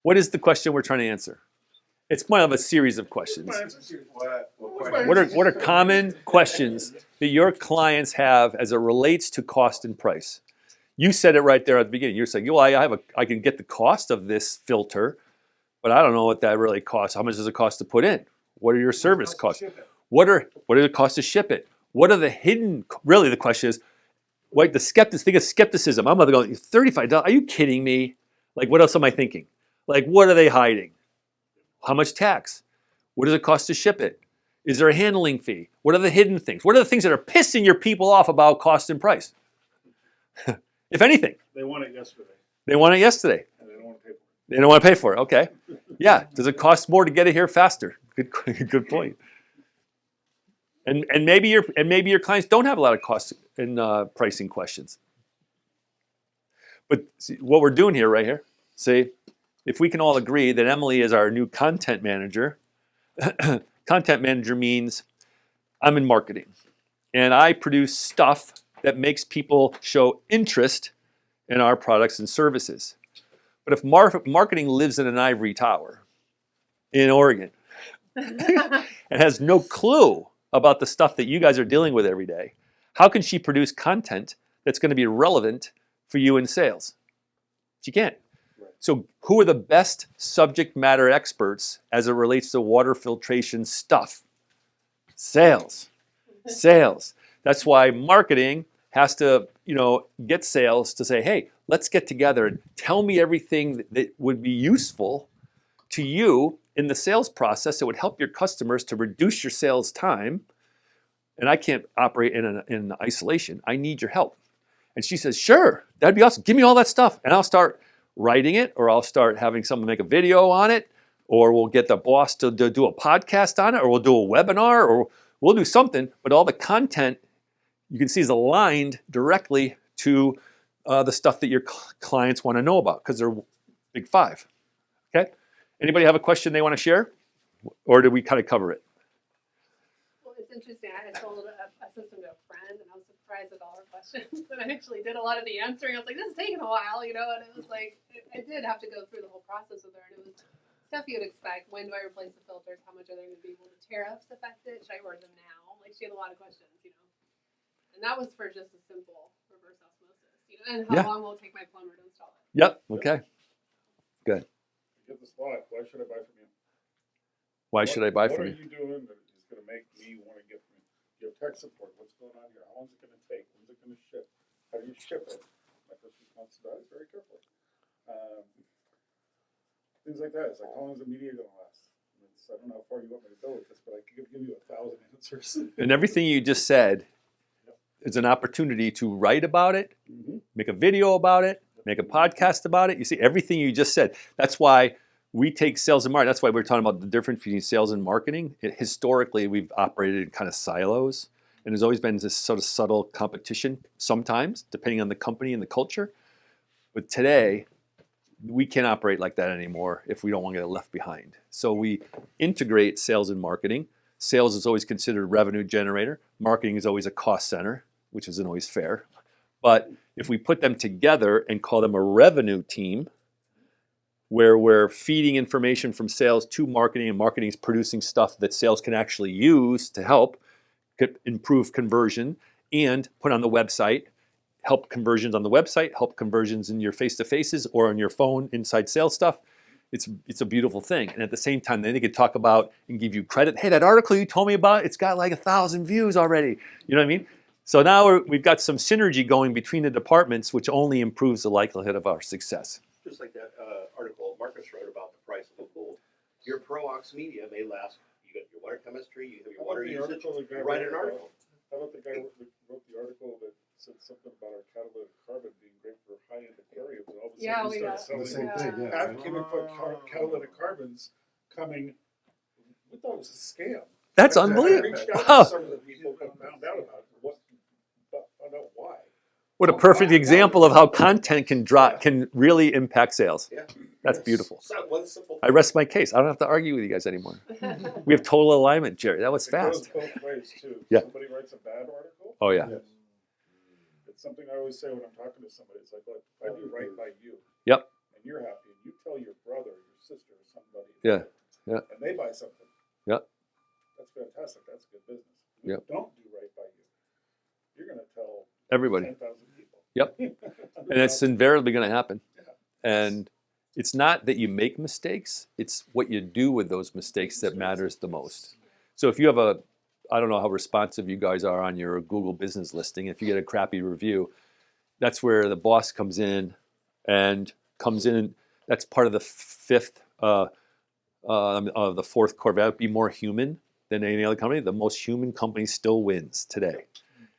What is the question we're trying to answer? It's one of a series of questions. What are common questions that your clients have as it relates to cost and price? You said it right there at the beginning. You're saying, well, I can get the cost of this filter, but I don't know what that really costs. How much does it cost to put in? What are your service costs? What are the costs to ship it? What are the hidden? Really, the question is, think of skepticism. I'm going to go $35. Are you kidding me? Like, what else am I thinking? Like, what are they hiding? How much tax? What does it cost to ship it? Is there a handling fee? What are the hidden things? What are the things that are pissing your people off about cost and price? If anything. They want it yesterday. They want it yesterday. And they don't want to pay for it. They don't want to pay for it. Okay. Yeah. Does it cost more to get it here faster? Good point. And maybe your clients don't have a lot of cost and pricing questions. But see, what we're doing here, right here, see, if we can all agree that Emily is our new content manager, content manager means I'm in marketing and I produce stuff that makes people show interest in our products and services. But if marketing lives in an ivory tower in Oregon and has no clue about the stuff that you guys are dealing with every day, how can she produce content that's going to be relevant for you in sales? She can't. So who are the best subject matter experts as it relates to water filtration stuff? Sales. Sales. That's why marketing has to, get sales to say, hey, let's get together and tell me everything that would be useful to you in the sales process that would help your customers to reduce your sales time. And I can't operate in isolation. I need your help. And she says, sure, that'd be awesome. Give me all that stuff. And I'll start writing it, or I'll start having someone make a video on it, or we'll get the boss to do a podcast on it, or we'll do a webinar, or we'll do something. But all the content you can see is aligned directly to the stuff that your clients want to know about, because they're big five. Okay? Anybody have a question they want to share? Or did we kind of cover it? Well, it's interesting. I had sold a system to a friend, and I was surprised at all her questions. And I actually did a lot of the answering. I was like, this is taking a while, and it was like, I did have to go through the whole process with her, and it was stuff you'd expect. When do I replace the filters? How much are they going to be? Will the tariffs affect it? Should I order them now? Like, she had a lot of questions, And that was for just a simple reverse osmosis, and how long will it take my plumber to install it? Yep. Okay. Good. Get the spot. Why should I buy from you? Why should I buy from you? What are you doing that is going to make me want to get from you? You have tech support. What's going on here? How long is it going to take? When's it going to ship? How do you ship it? My first response to that is very carefully. Things like that. It's like, how long is the media going to last? I don't know how far you want me to go with this, but I could give you 1,000 answers. And everything you just said is an opportunity to write about it, make a video about it, make a podcast about it. You see, everything you just said. That's why we take sales and marketing. That's why we're talking about the difference between sales and marketing. Historically, we've operated in kind of silos, and there's always been this sort of subtle competition sometimes, depending on the company and the culture. But today, we can't operate like that anymore if we don't want to get left behind. So we integrate sales and marketing. Sales is always considered a revenue generator. Marketing is always a cost center, which isn't always fair. But if we put them together and call them a revenue team, where we're feeding information from sales to marketing, and marketing is producing stuff that sales can actually use to help improve conversion and put on the website, help conversions on the website, help conversions in your face-to-faces or on your phone inside sales stuff. It's a beautiful thing. And at the same time, then they could talk about and give you credit. Hey, that article you told me about, it's got like 1,000 views already. You know what I mean? So now we've got some synergy going between the departments, which only improves the likelihood of our success. Just like that article Marcus wrote about the price of a gold. Your Pro-Ox media may last. You got your water chemistry, you have your water usage. Write an article. How about the guy who wrote the article that said something about our catalytic carbon being great for high-end aquariums, and all of a sudden we started selling the same thing. Yeah. half cubic foot catalytic carbons coming. We thought it was a scam. That's I unbelievable. reached out Wow. to some of the people and found out about why. What a perfect example of how content can really impact sales. Yeah. That's beautiful. So one simple I rest my case. I don't have to argue with you guys anymore. We have total alignment, Jerry. That was It goes fast. both ways too. Yeah. Somebody writes a bad article. Oh, yeah. Yes. It's something I always say when I'm talking to somebody. It's like, look, if I do right by you, Yep. and you're happy, and you tell your brother, your Yeah. Yeah. And they buy something. Yep. That's fantastic. That's good business. If Yep. you don't do right by you, you're going to tell Everybody. 10,000 people. Yep. And it's invariably going to happen. And it's not that you make mistakes, it's what you do with those mistakes that matters the most. So if you have I don't know how responsive you guys are on your Google business listing. If you get a crappy review, that's where the boss comes in. That's part of the fourth core value, be more human than any other company. The most human company still wins today.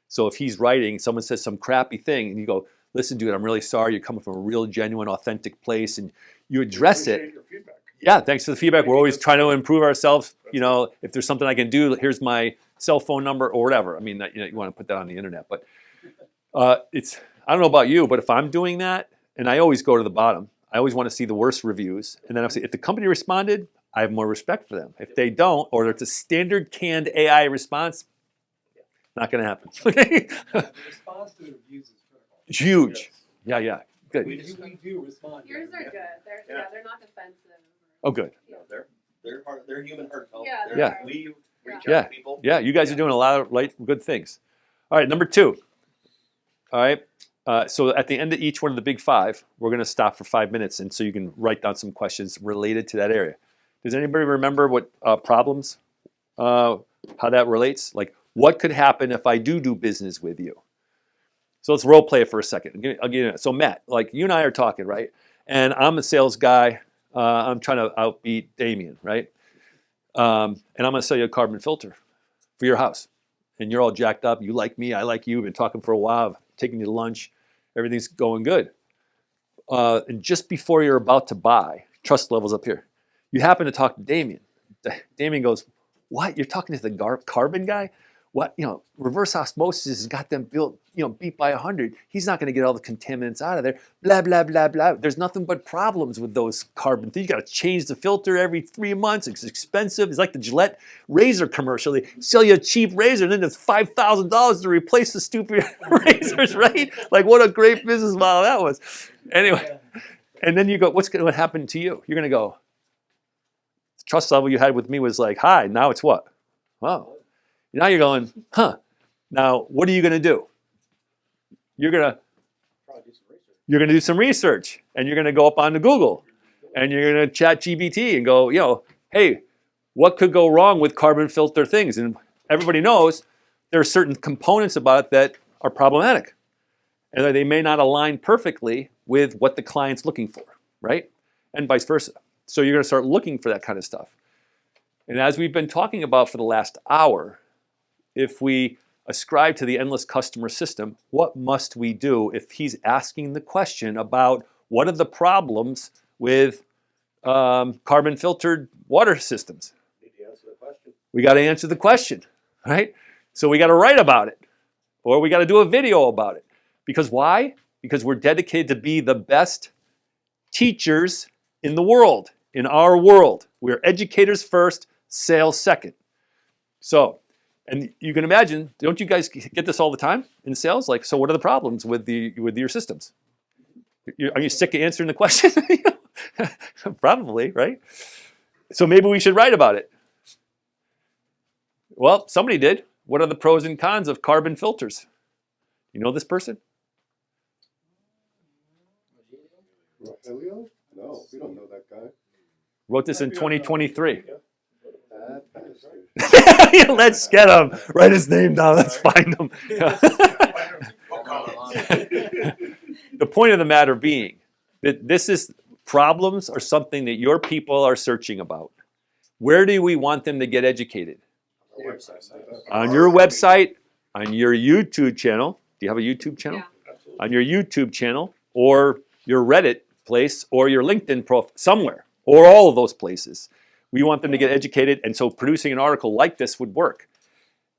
So if he's writing, someone says some crappy thing, and you go, listen, dude, I'm really sorry. You're coming from a real, genuine, authentic place, and you address it. Your feedback. Yeah, thanks for the feedback. We're always trying to improve ourselves. You know, if there's something I can do, here's my cell phone number or whatever. I mean, you want to put that on the internet, but I don't know about you, but if I'm doing that, and I always go to the bottom, I always want to see the worst reviews, and then if the company responded, I have more respect for them. If they don't, or it's a standard canned AI response, not going to happen. Okay. The response to the reviews is critical. It's huge. Yeah. Good. We do respond. Yours are good. They're not defensive. Oh, good. No, they're human, heartfelt. Yeah, They're- Yeah. We reach Yeah. out to people. Yeah, you guys are doing a lot of good things. All right, number 2. All right. So at the end of each one of the big 5, we're going to stop for 5 minutes, and so you can write down some questions related to that area. Does anybody remember what problems, how that relates? Like, what could happen if I do business with you? So let's role play it for a second. I'll give you. So Matt, like you and I are talking, right? And I'm a sales guy. I'm trying to outbeat Damien, right? And I'm going to sell you a carbon filter for your house. And you're all jacked up. You like me. I like you. We've been talking for a while. I've taken you to lunch. Everything's going good. And just before you're about to buy, trust levels up here, you happen to talk to Damien. Damien goes, what? You're talking to the carbon guy? What, reverse osmosis has got them built, beat by 100. He's not going to get all the contaminants out of there. Blah, blah, blah, blah. There's nothing but problems with those carbon things. You got to change the filter every 3 months. It's expensive. It's like the Gillette razor commercial. They sell you a cheap razor and then it's $5,000 to replace the stupid razors, right? Like what a great business model that was. Anyway, and then you go, what's going to happen to you? You're going to go, the trust level you had with me was like high. Now it's what? Wow. Now you're going, now what are you going to do? You're going to do some research, and you're going to go up onto Google, and you're going to chat GBT and go, hey, what could go wrong with carbon filter things? And everybody knows there are certain components about it that are problematic, and they may not align perfectly with what the client's looking for, right? And vice versa. So you're going to start looking for that kind of stuff. And as we've been talking about for the last hour, if we ascribe to the endless customer system, what must we do if he's asking the question about what are the problems with carbon filtered water systems? Need to answer the question. We got to answer the question, right? So we got to write about it, or we got to do a video about it. Because why? Because we're dedicated to be the best teachers in the world, in our world. We're educators first, sales second. So, and you can imagine, don't you guys get this all the time in sales? Like, so what are the problems with your systems? Are you sick of answering the question? Probably, right? So maybe we should write about it. Well, somebody did. What are the pros and cons of carbon filters? You know this person? Rogelio? No, we don't know that guy. Wrote this in 2023. That bastard. Let's get him. Write his name down. Let's find him. The point of the matter being that problems are something that your people are searching about. Where do we want them to get educated? On your website, on your YouTube channel. Do you have a YouTube channel? Yeah. On your YouTube channel, or your Reddit place, or your LinkedIn profile, somewhere, or all of those places. We want them to get educated, and so producing an article like this would work.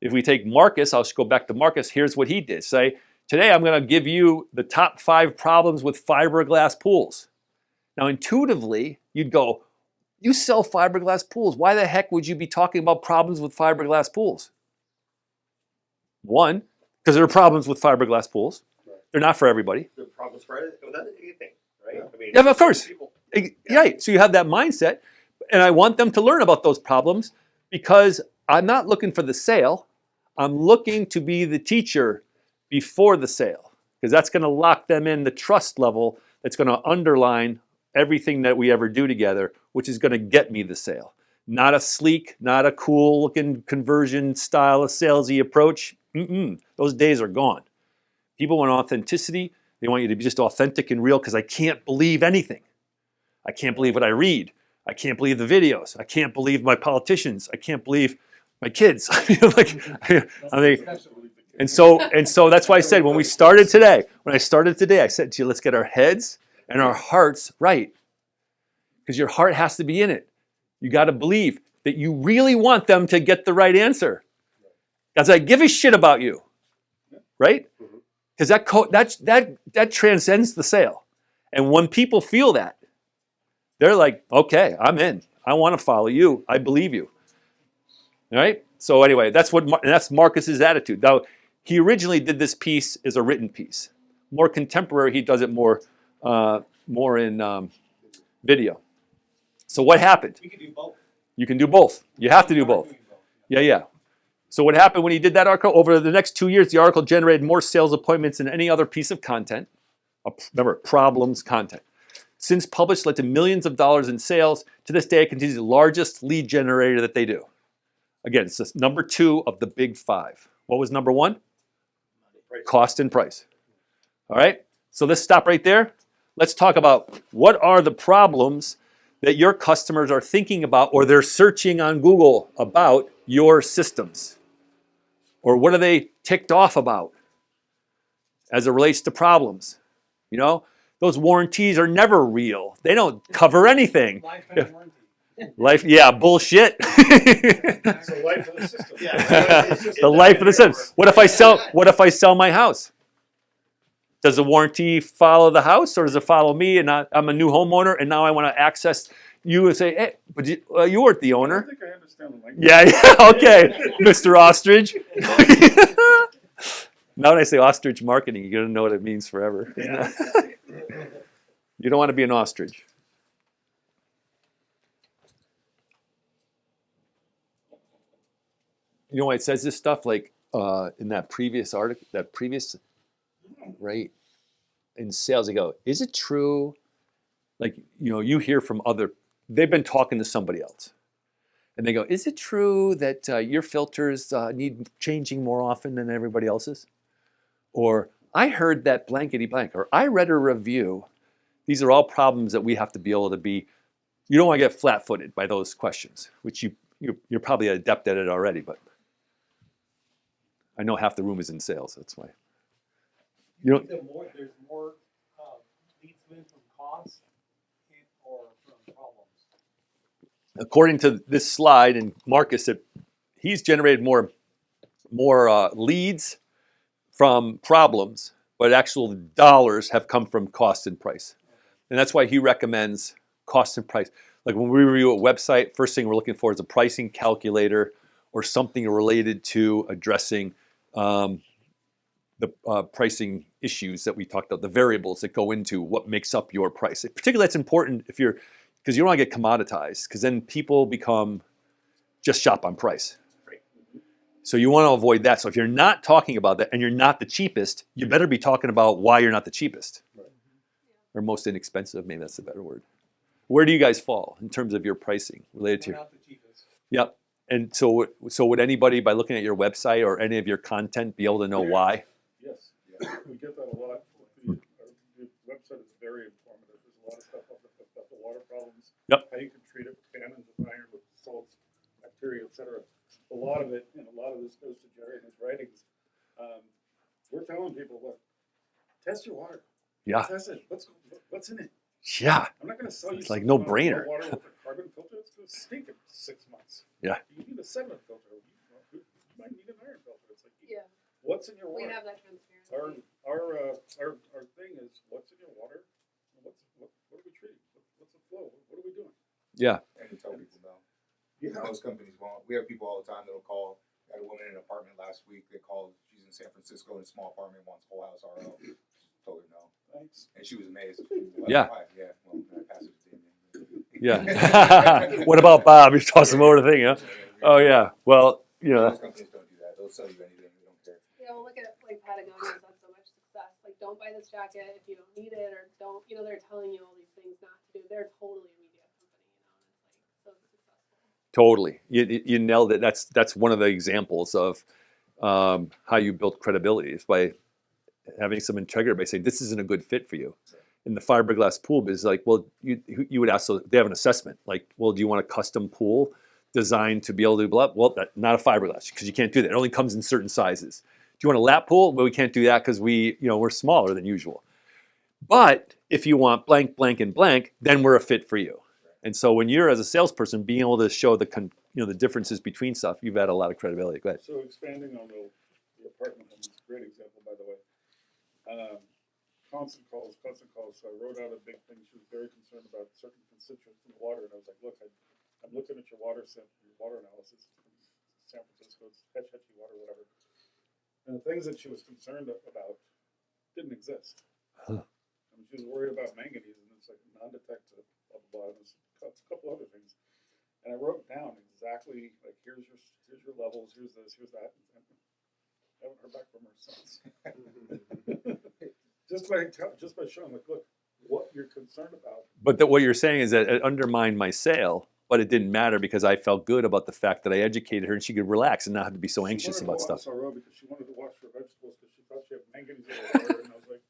If we take Marcus, I'll just go back to Marcus, here's what he did. Say, today I'm going to give you the top 5 problems with fiberglass pools. Now intuitively, you'd go, you sell fiberglass pools. Why the heck would you be talking about problems with fiberglass pools? One, because there are problems with fiberglass pools. They're not for everybody. The problems for anything, right? I mean, Yeah, of course. people- Right, so you have that mindset. And I want them to learn about those problems because I'm not looking for the sale. I'm looking to be the teacher before the sale because that's going to lock them in the trust level that's going to underline everything that we ever do together, which is going to get me the sale. Not a sleek, not a cool looking conversion style of salesy approach. Those days are gone. People want authenticity. They want you to be just authentic and real because I can't believe anything. I can't believe what I read. I can't believe the videos. I can't believe my politicians. I can't believe my kids. And so that's why I said when I started today, I said to you, let's get our heads and our hearts right. Because your heart has to be in it. You got to believe that you really want them to get the right answer. Because I give a shit about you. Right? Because that transcends the sale. And when people feel that, they're like, okay, I'm in. I want to follow you. I believe you. All right? So anyway, that's Marcus's attitude. Now, he originally did this piece as a written piece. More contemporary, he does it more in video. So what happened? We can do both. You can do both. You have to do both. Yeah. So what happened when he did that article? Over the next 2 years, the article generated more sales appointments than any other piece of content. Remember, problems content. Since published, led to millions of dollars in sales. To this day, it continues the largest lead generator that they do. Again, it's this number 2 of the big 5. What was number 1? Cost and price. All right? So let's stop right there. Let's talk about what are the problems that your customers are thinking about or they're searching on Google about your systems. Or what are they ticked off about as it relates to problems? You know, those warranties are never real. They don't cover anything. Lifetime warranty. Life, yeah, bullshit. It's the life of the system. The life of the system. What if I sell my house? Does the warranty follow the house, or does it follow me? And I'm a new homeowner, and now I want to access you and say, "Hey, but you weren't the I owner." think I understand the language. Yeah, okay, Mr. Ostrich. Now when I say ostrich marketing, you're gonna know what it means forever. You don't want to be an ostrich. You know why it says this stuff? Like in that previous article, right? In sales, they go, is it true? Like, you hear from they've been talking to somebody else. And they go, is it true that your filters need changing more often than everybody else's? Or I heard that blankety blank, or I read a review. These are all problems that we have to be able to be, you don't want to get flat-footed by those questions, which you're probably adept at it already, but I know half the room is in sales, that's why. You don't, There's more leads in from cost or from problems. according to this slide, and Marcus said he's generated more leads from problems, but actual dollars have come from cost and price. And that's why he recommends cost and price. Like when we review a website, first thing we're looking for is a pricing calculator or something related to addressing the pricing issues that we talked about, the variables that go into what makes up your price. Particularly that's important because you don't want to get commoditized, because then people just shop on price. So you want to avoid that. So if you're not talking about that and you're not the cheapest, you better be talking about why you're not the cheapest. Or most inexpensive, maybe that's the better word. Where do you guys fall in terms of your pricing related to We're not the cheapest. Yep. And so would anybody, by looking at your website or any of your content, be able to know why? Yes, we get that a lot. The website is very informative. There's a lot of stuff about the water problems. Yep. How you can treat it with tannins, with iron, with salts, bacteria, etc. A lot of it, and a lot of this goes to Jerry and his writings. We're telling people, look, test your water. Yeah. Test it. What's in it? Yeah. I'm not going to sell you. It's like something no-brainer. Water with a carbon filter. It's going to stink in 6 months. Yeah. You need a sediment filter. You might need an iron filter. It's like, Yeah, what's in your we water? have that transparency. Our thing is, what's in your water? What are we treating? What's the flow? What are we doing? Yeah. And to tell people no. Yeah. Most companies won't. We have people all the time that'll call. I had a woman in an apartment last week that called. She's in San Francisco in a small apartment, wants whole house RO. Told her no. Thanks. And she was amazed. Yeah. Why? Yeah. Well, I passed it to him. Yeah. What about Bob? You toss him over the thing, huh? Oh yeah. Well, you know. Those companies don't do that. They'll sell you anything. They don't care. Yeah, well, look at like Patagonia's had so much success. Like, don't buy this jacket if you don't need it, or don't. You know, they're telling you all these things not to do. They're totally a media company, you know, and it's like so successful. Totally, you nailed it. That's one of the examples of how you build credibility is by having some integrity by saying this isn't a good fit for you. In the fiberglass pool is like, well, you would ask, so they have an assessment like, well, do you want a custom pool designed to be able to blah? Well, not a fiberglass because you can't do that. It only comes in certain sizes. Do you want a lap pool? Well, we can't do that because we're smaller than usual. But if you want blank, blank, and blank, then we're a fit for you. And so when you're as a salesperson being able to show the differences between stuff, you've had a lot of credibility. Go ahead. So expanding on the apartment home, it's a great example, by the way. Constant calls. So I wrote out a big thing. She was very concerned about certain constituents in the water, and I was like, look, I'm looking at your water analysis from San Francisco. It's Hetchy water, whatever. And the things that she was concerned about didn't exist. Huh. I mean, she was worried about manganese, and it's like non-detected, blah, blah, blah. There's a couple other things. And I wrote down exactly, like, here's your levels, here's this, here's that. And I haven't heard back from her since. just by showing, like, look, what you're concerned about. But what you're saying is that it undermined my sale, but it didn't matter because I felt good about the fact that I educated her and she could relax and not have to be so anxious about stuff. SRO because she wanted to wash her vegetables because she thought she had manganese in her water, and I was like,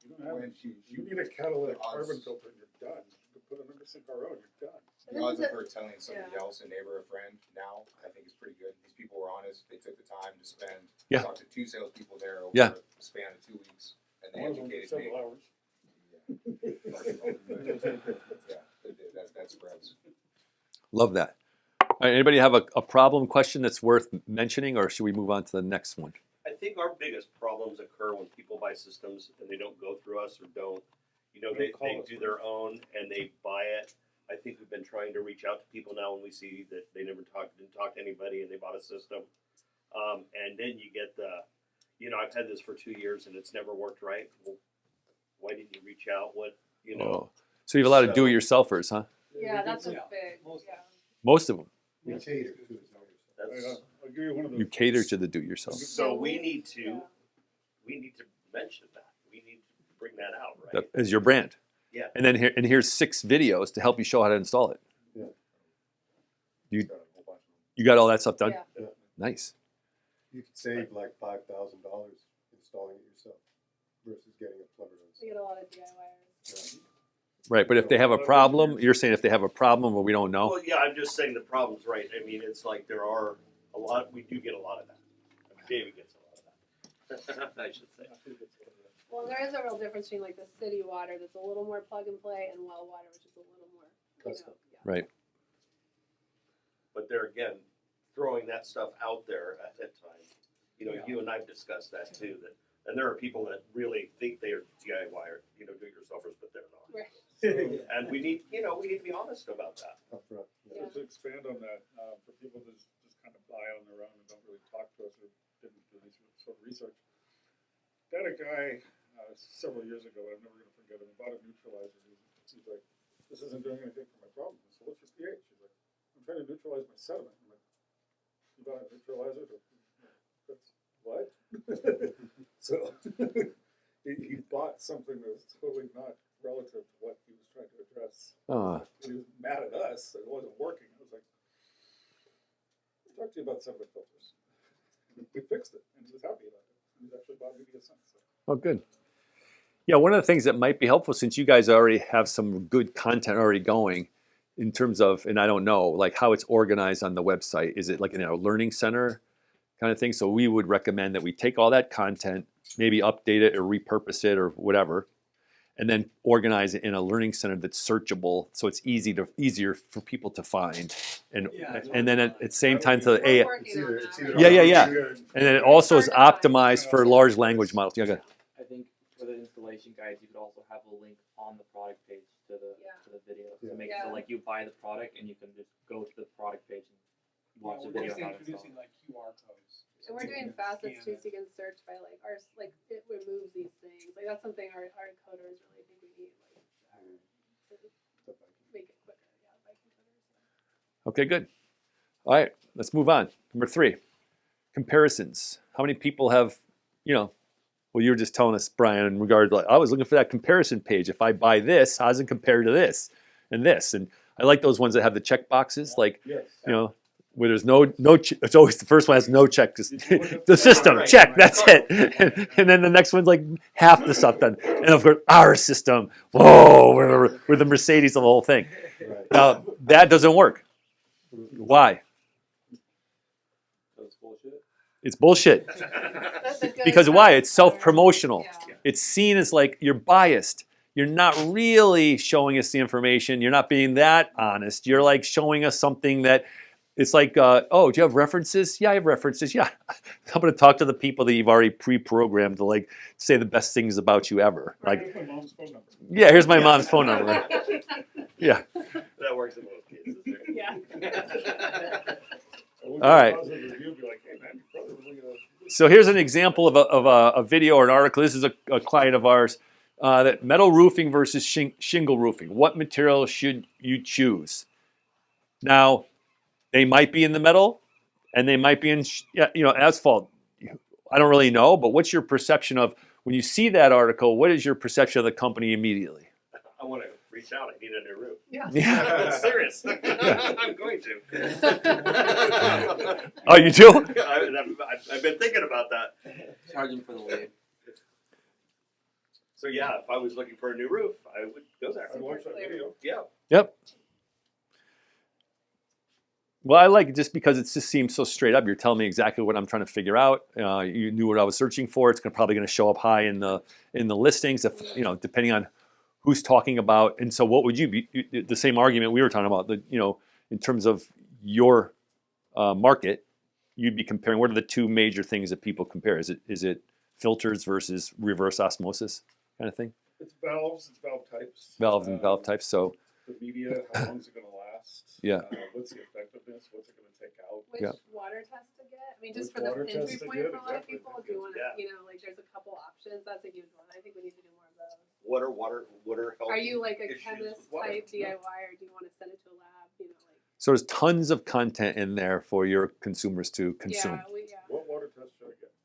you don't have. You need a catalytic carbon filter, and you're done. You can put it under sink RO, and you're done. The odds of her telling somebody else, a neighbor or friend, now I think is pretty good. These people were honest. They took the time to spend. Yeah. Talked to 2 salespeople there over Yeah. a span of 2 weeks, and they One of them educated me. several hours. Yeah, that spreads. Love that. All right, anybody have a problem question that's worth mentioning, or should we move on to the next one? I think our biggest problems occur when people buy systems and they don't go through us or don't, they do their own and they buy it. I think we've been trying to reach out to people now when we see that they never didn't talk to anybody and they bought a system. And then you get I've had this for 2 years and it's never worked right. Well, why didn't you reach out? Oh. So you have a lot of do-it-yourselfers, huh? Yeah, that's a Yeah. big. Most- Yeah. Most of them. We cater to it. That's, I'll give you one of those. You cater to the do-it-yourself. so we need to Yeah. mention that. We need to bring that out, right? That is your brand. Yeah. And then here's 6 videos to help you show how to install it. You got all that stuff done? Yeah. Nice. You could save like $5,000 installing it yourself versus getting a plumber. We get a lot of DIYers. Right, but if they have a problem, you're saying if they have a problem or we don't know? Well, yeah, I'm just saying the problem's right. I mean, it's like there are a lot. We do get a lot of that. David gets a lot of that. I should say. Well, there is a real difference between like the city water that's a little more plug and play and well water, which is a little more, Custom. Right. But there again, throwing that stuff out there at that time, you and I've discussed that too. And there are people that really think they're DIY or do-it-yourselfers, but they're not. Right. And we need to be honest about that. Upfront. Yeah. To expand on that, for people that just kind of buy on their own and don't really talk to us or didn't do any sort of research. Got a guy several years ago, I'm never going to forget him, bought a neutralizer. He's like, this isn't doing anything for my problem. So what's your pH? He's like, I'm trying to neutralize my sediment. I'm like, you bought a neutralizer? That's what? So he bought something that was totally not relative to what he was trying to address. He was mad at us that it wasn't working. I was like, I'll talk to you about sediment filters. We fixed it, and he was happy about it. He's actually bought media since. So. Oh, good. Yeah, one of the things that might be helpful since you guys already have some good content already going in terms of, and I don't know, like how it's organized on the website. Is it like a learning center kind of thing? So we would recommend that we take all that content, maybe update it or repurpose it or whatever, and then organize it in a learning center that's searchable, so it's easier for people to find, and then at the same time to We're the working on that. Yeah. and then it also is optimized for large language models. Yeah, go ahead. I think for the installation guides, you could also have a link on the product page to the video to make it so like you buy the product and you can just go to the product page and watch the We're video just on how to install introducing it. like QR codes. And we're doing facets too, so you can search by like it removes these things. Like that's something our coders really think we need, like to make it quicker. Okay, good. All right, let's move on. Number 3, comparisons. How many people have, well, you were just telling us, Brian, in regard to, like, I was looking for that comparison page. If I buy this, how does it compare to this and this? And I like those ones that have the check boxes, like, Yes. where there's no, it's always the first one has no check. Just the system, check, that's it. And then the next one's like half the stuff done. And of course, our system, whoa, we're the Mercedes of the whole thing. Right. Now, that doesn't work. Why? That's bullshit. It's bullshit. That's a good Because why? It's answer. self-promotional. Yeah. It's seen as like you're biased. You're not really showing us the information. You're not being that honest. You're like showing us something that it's like, oh, do you have references? Yeah, I have references. Yeah. I'm going to talk to the people that you've already pre-programmed to like say the best things about you ever. Like, Here's my mom's phone number. yeah, here's my mom's phone number. Yeah. That works in most cases. Yeah. I would All right. positive review, be like, hey man, your brother was looking at So here's an example of a video or an article. This is a client of ours. That metal roofing versus shingle roofing. What material should you choose? Now, they might be in the metal, and they might be in asphalt. I don't really know, but what's your perception of when you see that article? What is your perception of the company immediately? I want to reach out. I need a new roof. Yeah. Yeah. I'm serious. I'm going to. Oh, you do? I've been thinking about that. Charging for the lead. So yeah, if I was looking for a new roof, I would go there. I'd watch that video. Yeah. Yep. Well, I like it just because it just seems so straight up. You're telling me exactly what I'm trying to figure out. You knew what I was searching for. It's probably going to show up high in the listings, if depending on who's talking about. And so, what would you be? The same argument we were talking about. In terms of your market, you'd be comparing. What are the two major things that people compare? Is it filters versus reverse osmosis kind of thing? It's valves, it's valve types. Valves and valve types. So The media, how long is it going to last? Yeah. What's the effectiveness? What's it going to take out? Which Yeah. water test to get? I mean, just Which for the water test entry to point get, for a lot of exactly. people, do you want to, Yeah. like, there's a couple options. That's a huge one. I think we need to do more of those. What are health Are you like a issues chemist with water? type DIY, or do you want to send it to a lab? So there's tons of content in there for your consumers to consume. Yeah. What water test should I get?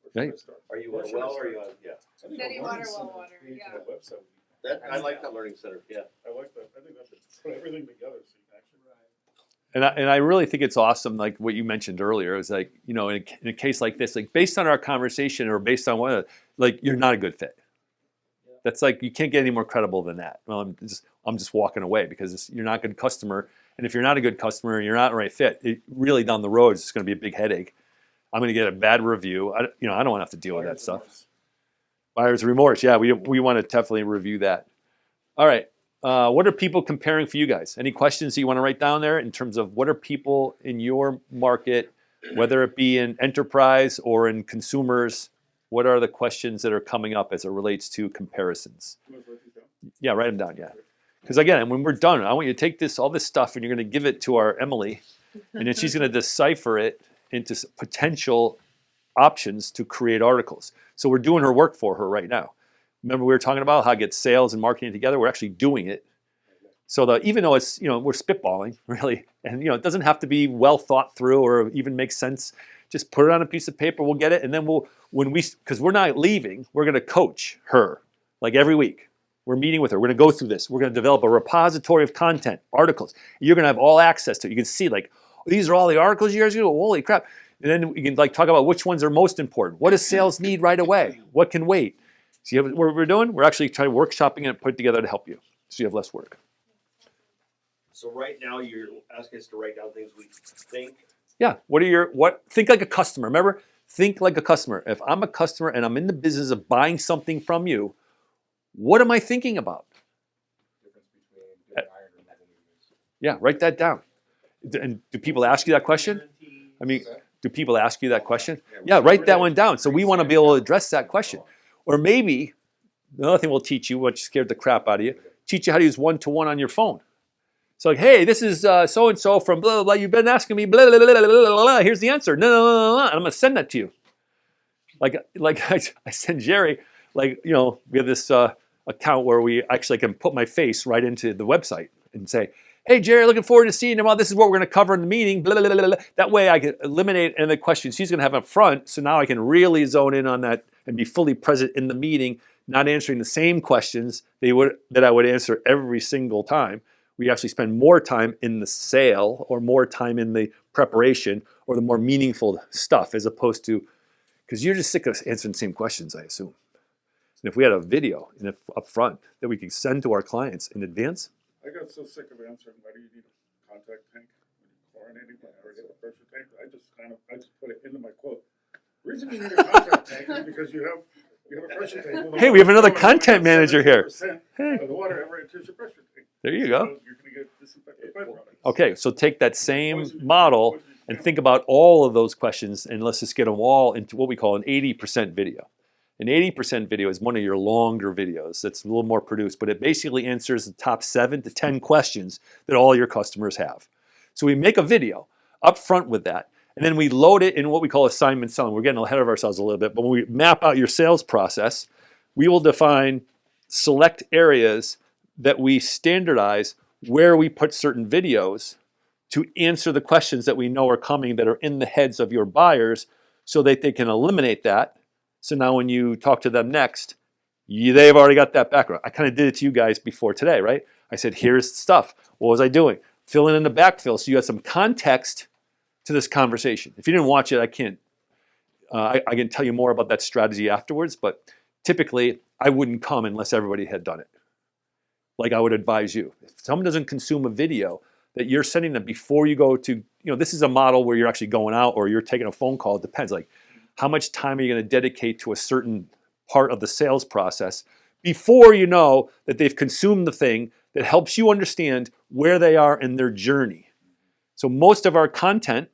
Where should Right. I start? Are you Where on a should I well or are start? you on? Yeah. I think City a water, learning well center water, page yeah. on a website would be I like that learning center. Yeah. I like that. I think that should put everything together so you can actually. And I really think it's awesome, like what you mentioned earlier, is like, in a case like this, like based on our conversation or based on what, like you're not a good fit. That's like, you can't get any more credible than that. Well, I'm just walking away because you're not a good customer. And if you're not a good customer and you're not the right fit, it really down the road, it's going to be a big headache. I'm going to get a bad review. I don't want to have to deal with that stuff. Buyer's remorse. Yeah, we want to definitely review that. All right. What are people comparing for you guys? Any questions that you want to write down there in terms of what are people in your market, whether it be in enterprise or in consumers, what are the questions that are coming up as it relates to comparisons? You want to write these down? Yeah, write them down, yeah. Because again, when we're done, I want you to take all this stuff and you're going to give it to our Emily, and then she's going to decipher it into potential options to create articles. So we're doing her work for her right now. Remember we were talking about how to get sales and marketing together? We're actually doing it. So even though it's, we're spitballing, really, and it doesn't have to be well thought through or even make sense. Just put it on a piece of paper, we'll get it, and then because we're not leaving, we're going to coach her, like every week. We're meeting with her. We're going to go through this. We're going to develop a repository of content, articles. You're going to have all access to it. You can see, like, these are all the articles you guys do. Holy crap. And then we can talk about which ones are most important. What does sales need right away? What can wait? See what we're doing? We're actually trying workshopping it and put it together to help you so you have less work. So right now you're asking us to write down things we think. Yeah. Think like a customer. Remember, think like a customer. If I'm a customer and I'm in the business of buying something from you, what am I thinking about? Difference between doing iron and metal movements. Yeah, write that down. And do people ask you that question? I mean, do people ask you that question? Yeah, write that one down. So we want to be able to address that question. Or maybe another thing we'll teach you, which scared the crap out of you, teach you how to use one-to-one on your phone. So like, hey, this is so-and-so from blah, blah, blah. You've been asking me, blah, blah, blah, blah, blah, blah. Here's the answer. No, no, no, no, no. And I'm going to send that to you. Like I send Jerry, we have this account where we actually can put my face right into the website and say, hey, Jerry, looking forward to seeing you. Well, this is what we're going to cover in the meeting. Blah, blah, blah, blah. That way I can eliminate any of the questions she's going to have up front. So now I can really zone in on that and be fully present in the meeting, not answering the same questions that I would answer every single time. We actually spend more time in the sale or more time in the preparation or the more meaningful stuff as opposed to, because you're just sick of answering the same questions, I assume. And if we had a video up front that we could send to our clients in advance. I got so sick of answering, why do you need a contact tank when you chlorinating, when I already have a pressure tank? I just put it into my quote. The reason you need a contact tank is because you have a pressure tank. Well, Hey, we have another content manager here. Hey. Of the water ever enters your pressure tank. There you go. So you're going to get disinfected byproducts. Okay, so take that same model and think about all of those questions, and let's just get them all into what we call an 80% video. An 80% video is one of your longer videos that's a little more produced, but it basically answers the top 7 to 10 questions that all your customers have. So we make a video up front with that, and then we load it in what we call assignment selling. We're getting ahead of ourselves a little bit, but when we map out your sales process, we will define select areas that we standardize where we put certain videos to answer the questions that we know are coming that are in the heads of your buyers so that they can eliminate that. So now when you talk to them next, they've already got that background. I kind of did it to you guys before today, right? I said, here's the stuff. What was I doing? Filling in the backfill so you got some context to this conversation. If you didn't watch it, I can't. I can tell you more about that strategy afterwards, but typically I wouldn't come unless everybody had done it. Like I would advise you. If someone doesn't consume a video that you're sending them before you go to, this is a model where you're actually going out or you're taking a phone call. It depends. Like, how much time are you going to dedicate to a certain part of the sales process before you know that they've consumed the thing that helps you understand where they are in their journey. So most of our content,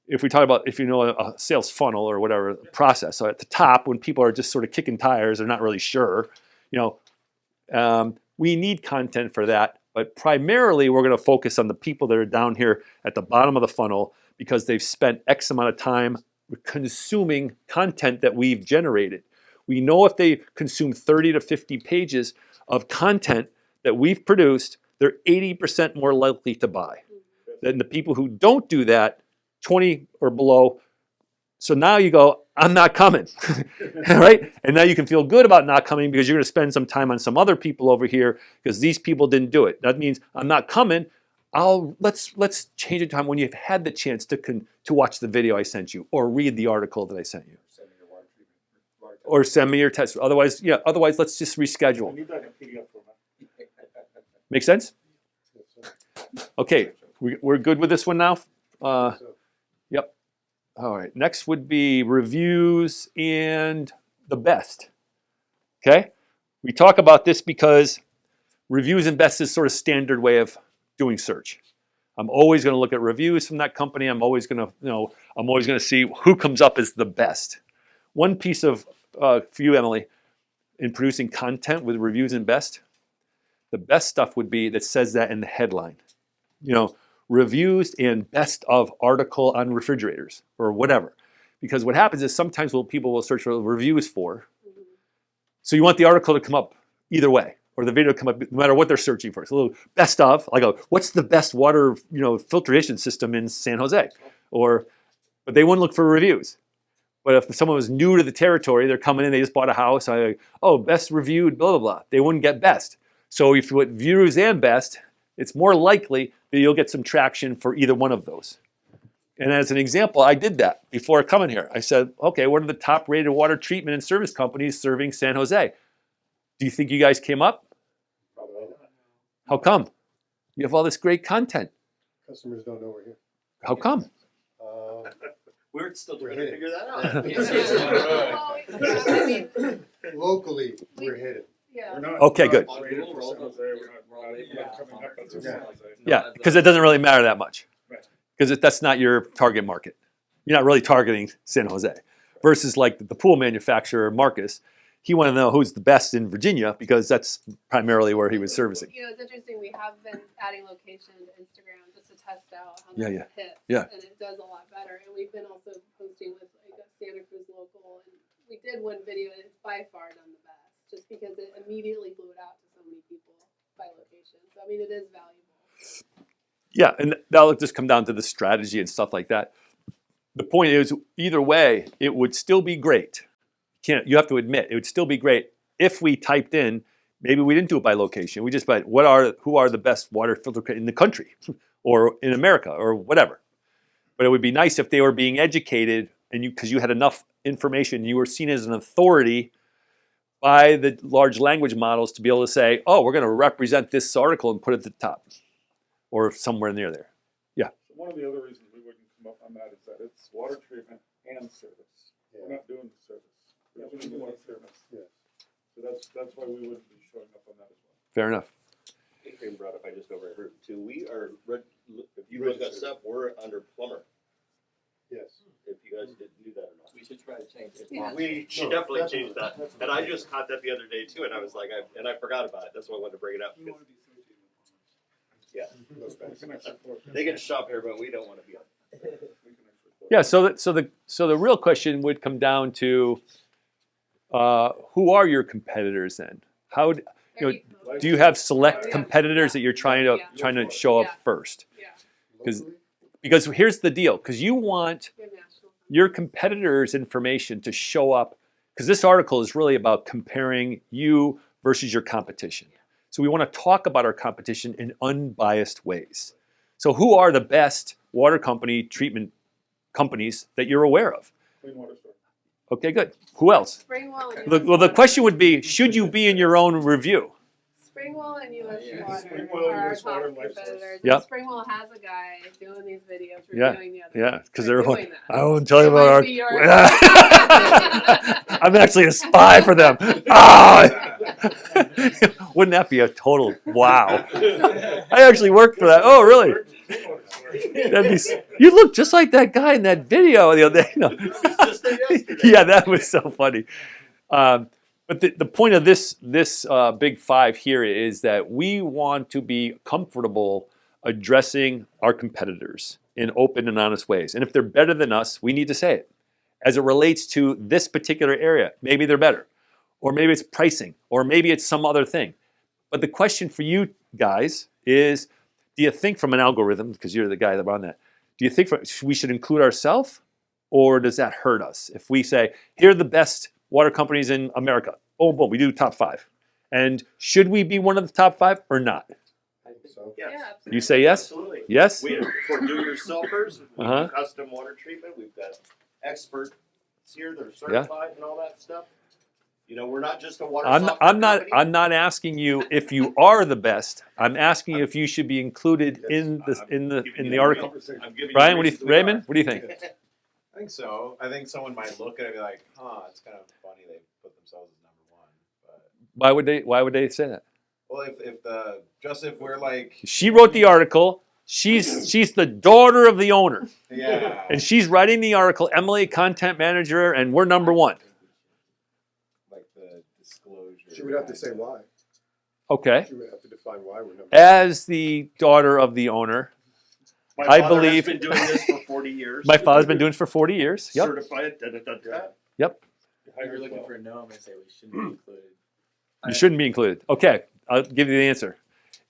if we talk about, if you know a sales funnel or whatever process, so at the top when people are just sort of kicking tires, they're not really sure, we need content for that. But primarily we're going to focus on the people that are down here at the bottom of the funnel because they've spent X amount of time consuming content that we've generated. We know if they consume 30 to 50 pages of content that we've produced, they're 80% more likely to buy than the people who don't do that, 20 or below. So now you go, I'm not coming, right? And now you can feel good about not coming because you're going to spend some time on some other people over here because these people didn't do it. That means I'm not coming. Let's change the time when you've had the chance to watch the video I sent you or read the article that I sent you. Or send me your test. Otherwise, let's just I reschedule. need that in PDF format. Make sense? Okay, we're good with this one now? Yep. All right, next would be reviews and the best. Okay? We talk about this because reviews and best is sort of standard way of doing search. I'm always going to look at reviews from that company. I'm always going to see who comes up as the best. One piece of for you, Emily, in producing content with reviews and best, the best stuff would be that says that in the headline. Reviews and best of article on refrigerators or whatever. Because what happens is sometimes people will search for reviews for. So you want the article to come up either way, or the video to come up no matter what they're searching for. So a little best of, like what's the best water filtration system in San Jose? But they wouldn't look for reviews. But if someone was new to the territory, they're coming in, they just bought a house, best reviewed, blah, blah, blah. They wouldn't get best. So if you put views and best, it's more likely that you'll get some traction for either one of those. And as an example, I did that before coming here. I said, okay, what are the top rated water treatment and service companies serving San Jose? Do you think you guys came up? How come? You have all this great content. Customers don't know we're here. How come? We're still trying We're to figure that out. Locally, we're hidden. Yeah. We're not- Okay, good. we're not rated for San Jose, we're not coming up as San Jose. Yeah, because it doesn't really matter that much. Right. Because that's not your target market. You're not really targeting San Jose. Versus like the pool manufacturer, Marcus, he wanted to know who's the best in Virginia because that's primarily where he was servicing. It's interesting. We have been adding location to Instagram just to test out how Yeah, much yeah. it hits. Yeah. And it does a lot better. And we've been also posting with like a Santa Cruz local. And we did one video and it's by far done the best just because it immediately blew it out to so many people by location. So, I mean, it is valuable. Yeah, and that'll just come down to the strategy and stuff like that. The point is, either way, it would still be great. You have to admit, it would still be great if we typed in, maybe we didn't do it by location. We just by who are the best water filter in the country or in America or whatever. But it would be nice if they were being educated and because you had enough information, you were seen as an authority by the large language models to be able to say, oh, we're going to represent this article and put it at the top or somewhere near there. So one of the other reasons we wouldn't come up on that is that it's water treatment and service. We're not doing the service. We're doing the water service. Yeah. So that's why we wouldn't be showing up on that as well. Fair enough. Adrian brought up, I just overheard too, we are, if you guys got stuff, we're under plumber, Yes. if you guys didn't do that or not. We should try to change it. Yeah. We should definitely change that, and I just caught that the other day too, and I was like, I forgot about it, that's why I wanted to bring it up. We want to be associated with Yeah, plumbers. We can actually report. they can shop here, but we don't wanna be on. We can actually report. Yeah, so the real question would come down to who are your competitors then? How do you have select competitors that you're trying to show up first? Yeah. Because here's the deal, because you want Good national. your competitors' information to show up, because this article is really about comparing you versus your competition. So we want to talk about our competition in unbiased ways. So who are the best water company treatment companies that you're aware of? Clean water store. Okay, good. Who else? Springwell and Well, the question would be, should you be in your own review? Springwell and US Yeah. Water Springwell, are our US Water, top and Life Source. competitors. Yep. Springwell has a guy doing these videos Yeah, reviewing the other. Yeah, because They're everyone, doing that. I won't tell you It about might our. be your- I'm actually a spy for them. Ah! Wouldn't that be a total wow? I actually worked for that. Oh, really? You look just like that guy in that video the other day. No. Just there yesterday. Yeah, that was so funny. But the point of this big five here is that we want to be comfortable addressing our competitors in open and honest ways. And if they're better than us, we need to say it. As it relates to this particular area, maybe they're better. Or maybe it's pricing. Or maybe it's some other thing. But the question for you guys is, do you think from an algorithm, because you're the guy that run that, do you think we should include ourselves? Or does that hurt us? If we say, here are the best water companies in America. Oh, boom, we do top 5. And should we be one of the top 5 or not? So, Yes. Yeah, absolutely. You say yes? Absolutely. Yes? For do-it-yourselfers, we Uh-huh. do custom water treatment. We've got experts here that are certified and all that stuff. You know, we're not just a water software company. I'm not asking you if you are the best. I'm asking you if you should be included in the article. I'm giving Brian, you reasons we Raymond, are. what do you think? I think so. I think someone might look at it and be like, huh, it's kind of funny they put themselves as number one. But Why would they say that? well, if we're like, She wrote the article. She's the daughter of the owner. yeah, And she's writing the article, Emily, content manager, and we're number 1. like the disclosure. she would have to say why. Okay. She would have to define why we're number As the daughter of the owner, My I father believe- has been doing this for 40 years. my father's been doing this for 40 years. Yep. Certified. Yep. If you're looking for a no, I'm gonna say we shouldn't be included. You shouldn't be included. Okay, I'll give you the answer.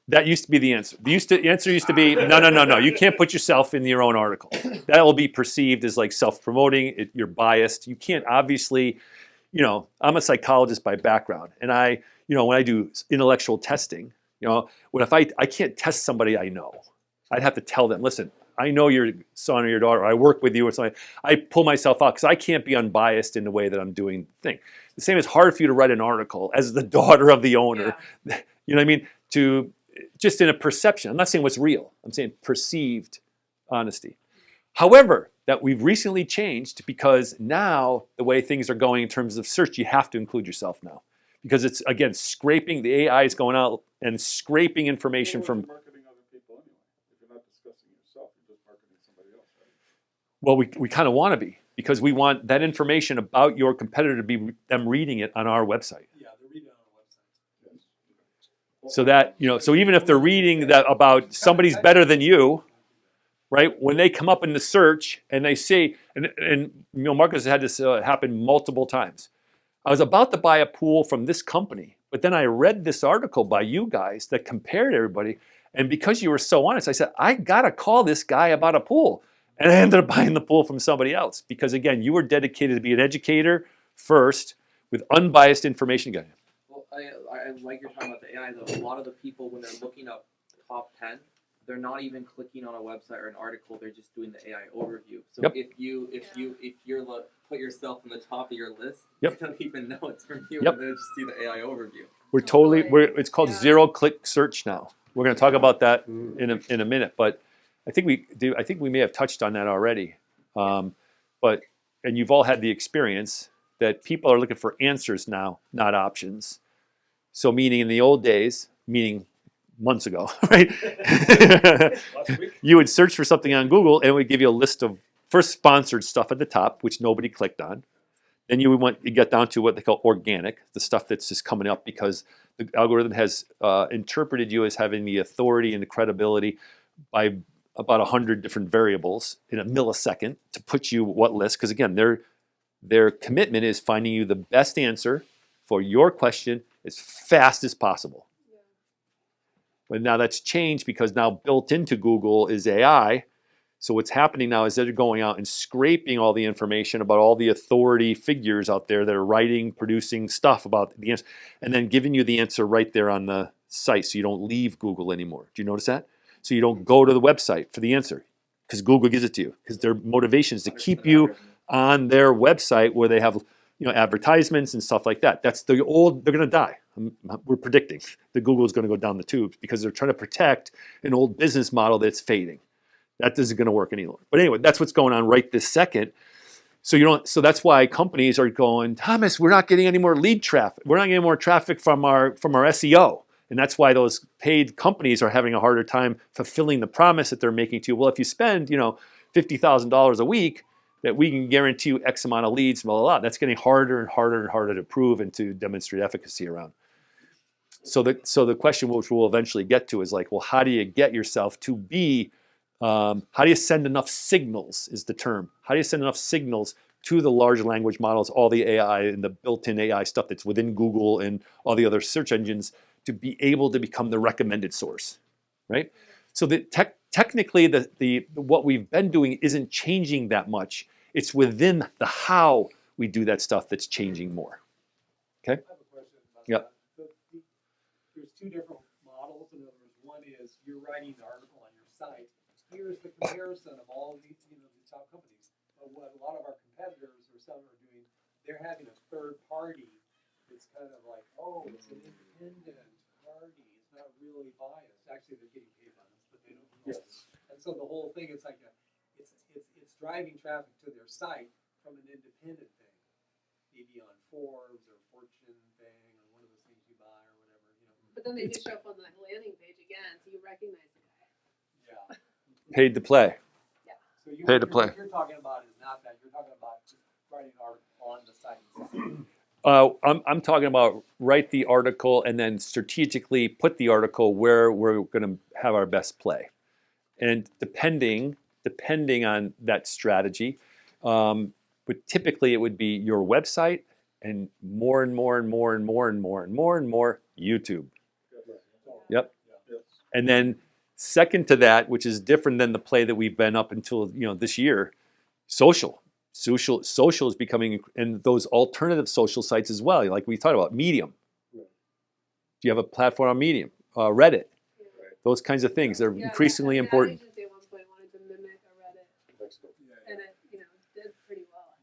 That used to be the answer. The answer used to be, no. You can't put yourself in your own article. That will be perceived as like self-promoting. You're biased. You can't obviously, I'm a psychologist by background. And when I do intellectual testing, if I can't test somebody I know, I'd have to tell them, listen, I know your son or your daughter, or I work with you or something. I pull myself out because I can't be unbiased in the way that I'm doing the thing. The same, it's hard for you to write an article as the daughter of the owner. Yeah. You know what I mean? To just in a perception. I'm not saying what's real. I'm saying perceived honesty. However, that we've recently changed because now the way things are going in terms of search, you have to include yourself now. Because it's, again, scraping, the AI is going out and scraping information Well, from, you're marketing other people anyway. If you're not discussing yourself, you're just marketing somebody else, right? well, we kind of want to be. Because we want that information about your competitor to be them reading it on our website. Yeah, they're reading it on the website. So that, so even if they're reading that about somebody's better than you, right? When they come up in the search and they see, and Marcus had this happen multiple times. I was about to buy a pool from this company, but then I read this article by you guys that compared everybody, And because you were so honest, I said, I gotta call this guy about a pool. And I ended up buying the pool from somebody else because again, you were dedicated to be an educator first with unbiased information. Guy. Well, I like you're talking about the AI though. A lot of the people when they're looking up top 10, they're not even clicking on a website or an article. They're just doing the AI overview. So Yep. if you're put yourself in the top of your list, Yep. they don't even know it's from you, Yep. and they just see the AI overview. It's called Yeah. zero-click search now. We're going to talk about that Mm. in a minute, but I think we may have touched on that already. And you've all had the experience that people are looking for answers now, not options. So meaning in the old days, meaning months ago, right? Last week. You would search for something on Google and it would give you a list of first sponsored stuff at the top, which nobody clicked on. Then you get down to what they call organic, the stuff that's just coming up because the algorithm has interpreted you as having the authority and the credibility by about 100 different variables in a millisecond to put you what list. Because again, their commitment is finding you the best answer for your question as fast as possible. But now that's changed because now built into Google is AI. So what's happening now is they're going out and scraping all the information about all the authority figures out there that are writing, producing stuff about the answer, and then giving you the answer right there on the site so you don't leave Google anymore. Do you notice that? So you don't go to the website for the answer because Google gives it to you because their motivation is to keep you on their website where they have advertisements and stuff like that. That's they're going to die. We're predicting that Google is going to go down the tubes because they're trying to protect an old business model that's fading. That isn't going to work any longer. But anyway, that's what's going on right this second. So that's why companies are going, Thomas, we're not getting any more lead traffic. We're not getting more traffic from our SEO. And that's why those paid companies are having a harder time fulfilling the promise that they're making to you. Well, if you spend, $50,000 a week, that we can guarantee you X amount of leads, blah, blah, blah. That's getting harder and harder and harder to prove and to demonstrate efficacy around. So the question which we'll eventually get to is like, well, how do you get yourself to be how do you send enough signals is the term. How do you send enough signals to the large language models, all the AI and the built-in AI stuff that's within Google and all the other search engines to be able to become the recommended source, right? So technically the what we've been doing isn't changing that much. It's within the how we do that stuff that's changing more. I have a question about Yep. that. There's two different models. In other words, one is you're writing the article on your site. Here's the comparison of all these, the top companies. But what a lot of our competitors or some are doing, they're having a third party that's kind of like, oh, it's an independent party. It's not really biased. Actually, they're getting paid by this, but they don't know. Yes. And so the whole thing is like it's driving traffic to their site from an independent thing, maybe on Forbes or Fortune thing or one of those things you buy or whatever. But then they just show up on the landing page again, so you recognize the guy. Yeah. Paid to play. So Pay to play. What you're talking about is not that. You're talking about just writing an article on the site. I'm talking about write the article and then strategically put the article where we're going to have our best play. And depending on that strategy, but typically it would be your website and more and more and more and more and more and more and more YouTube. Yep. And then second to that, which is different than the play that we've been up until this year, social. Social is becoming, and those alternative social sites as well, like we talked about, Medium. Do you have a platform on Medium? Reddit. Those kinds of things. They're increasingly important. Ad agency at one point wanted to mimic a Reddit, and it did pretty well.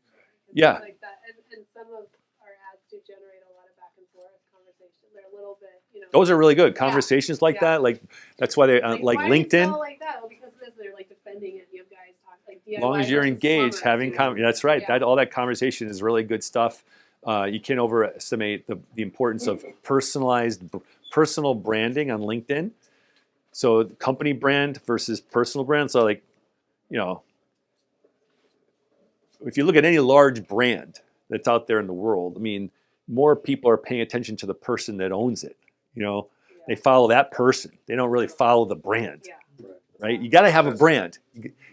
Yeah. Like that, and some of our ads do generate a lot of back and forth conversation. They're a little bit, Those are really good conversations like that. Like that's why they like why LinkedIn. Are you like that? Well, because of this, they're like defending it. You have guys talk like DIY As long as you're versus engaged, plumbers, having that's right. Yeah. All that conversation is really good stuff. You can't overestimate the importance of personal branding on LinkedIn. So company brand versus personal brand. So like, if you look at any large brand that's out there in the world, I mean, more people are paying attention to the person that owns it. They follow that person. They don't really follow the brand, right? You got to have a brand.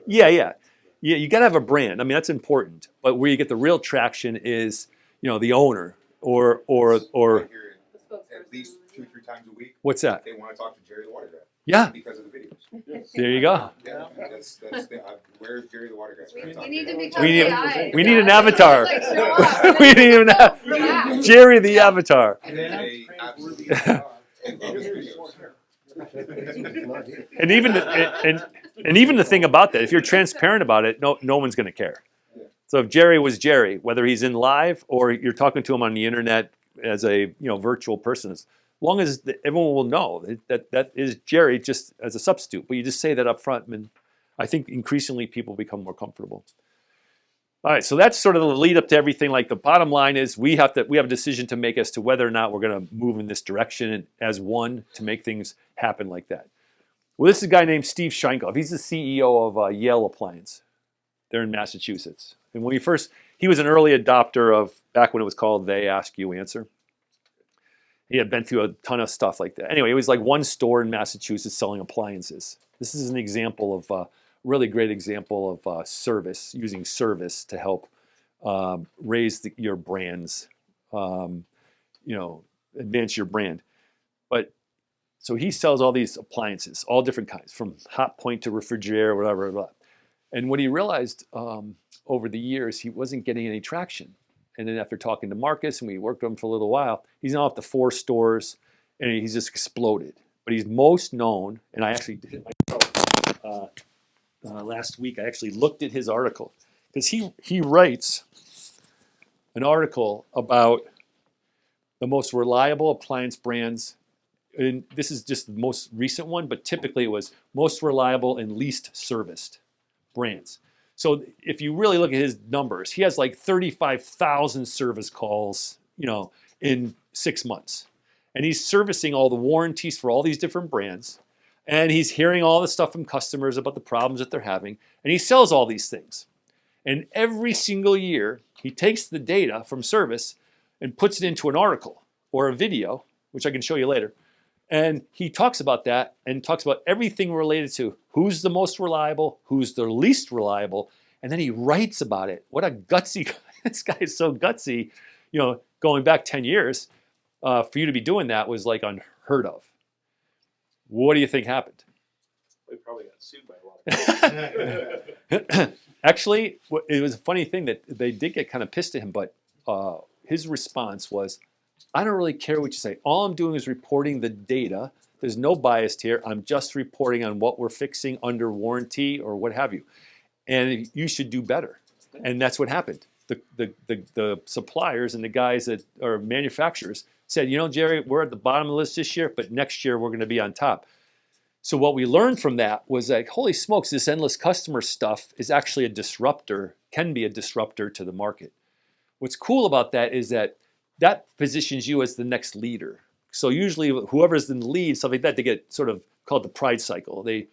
Yeah. You got to have a brand. I mean, that's important. But where you get the real traction is, the owner or I hear it at least 2-3 times a week. What's that? They want to talk to Jerry the Water guy. Yeah, because of the videos. there you go. Yeah, that's where's Jerry the water guy? We need to become We need- AI. we need an Guys. avatar. Like, show up, and We then need an just go relax. Jerry the Avatar. And then they absolutely and love his videos. And even the thing about that, if you're transparent about it, no one's going to care. So if Jerry was Jerry, whether he's in live or you're talking to him on the internet as a virtual person, as long as everyone will know that is Jerry just as a substitute. But you just say that up front, and I think increasingly people become more comfortable. All right, so that's sort of the lead up to everything. Like the bottom line is we have a decision to make as to whether or not we're going to move in this direction and as one to make things happen like that. Well, this is a guy named Steve Sheinkopf. He's the CEO of Yale Appliance. They're in Massachusetts. And when he was an early adopter of back when it was called They Ask You Answer. He had been through a ton of stuff like that. Anyway, it was like one store in Massachusetts selling appliances. This is an example of really great example of service, using service to help raise your brands, advance your brand. But so he sells all these appliances, all different kinds, from hot point to refrigerator, whatever. And what he realized over the years, he wasn't getting any traction. And then after talking to Marcus, and we worked with him for a little while, he's now up to 4 stores, and he's just exploded. But he's most known, and I actually did it myself. Last week, I actually looked at his article because he writes an article about the most reliable appliance brands, and this is just the most recent one, but typically it was most reliable and least serviced brands. So if you really look at his numbers, he has like 35,000 service calls, in 6 months, and he's servicing all the warranties for all these different brands. And he's hearing all the stuff from customers about the problems that they're having. And he sells all these things. And every single year, he takes the data from service and puts it into an article or a video, which I can show you later. And he talks about that and talks about everything related to who's the most reliable, who's the least reliable. And then he writes about it. What a gutsy guy. This guy is so gutsy. Going back 10 years, for you to be doing that was like unheard of. What do you think happened? We probably got sued by a lot of Actually, it was a funny thing that they did get kind of pissed at him, but his response was, I don't really care what you say. All I'm doing is reporting the data. There's no bias here. I'm just reporting on what we're fixing under warranty or what have you. And you should do better. And that's what happened. The suppliers and the guys that are manufacturers said, Jerry, we're at the bottom of the list this year, but next year we're going to be on top. So what we learned from that was like, holy smokes, this endless customer stuff is actually can be a disruptor to the market. What's cool about that is that positions you as the next leader. So usually whoever's in the lead, stuff like that, they get sort of called the pride cycle. They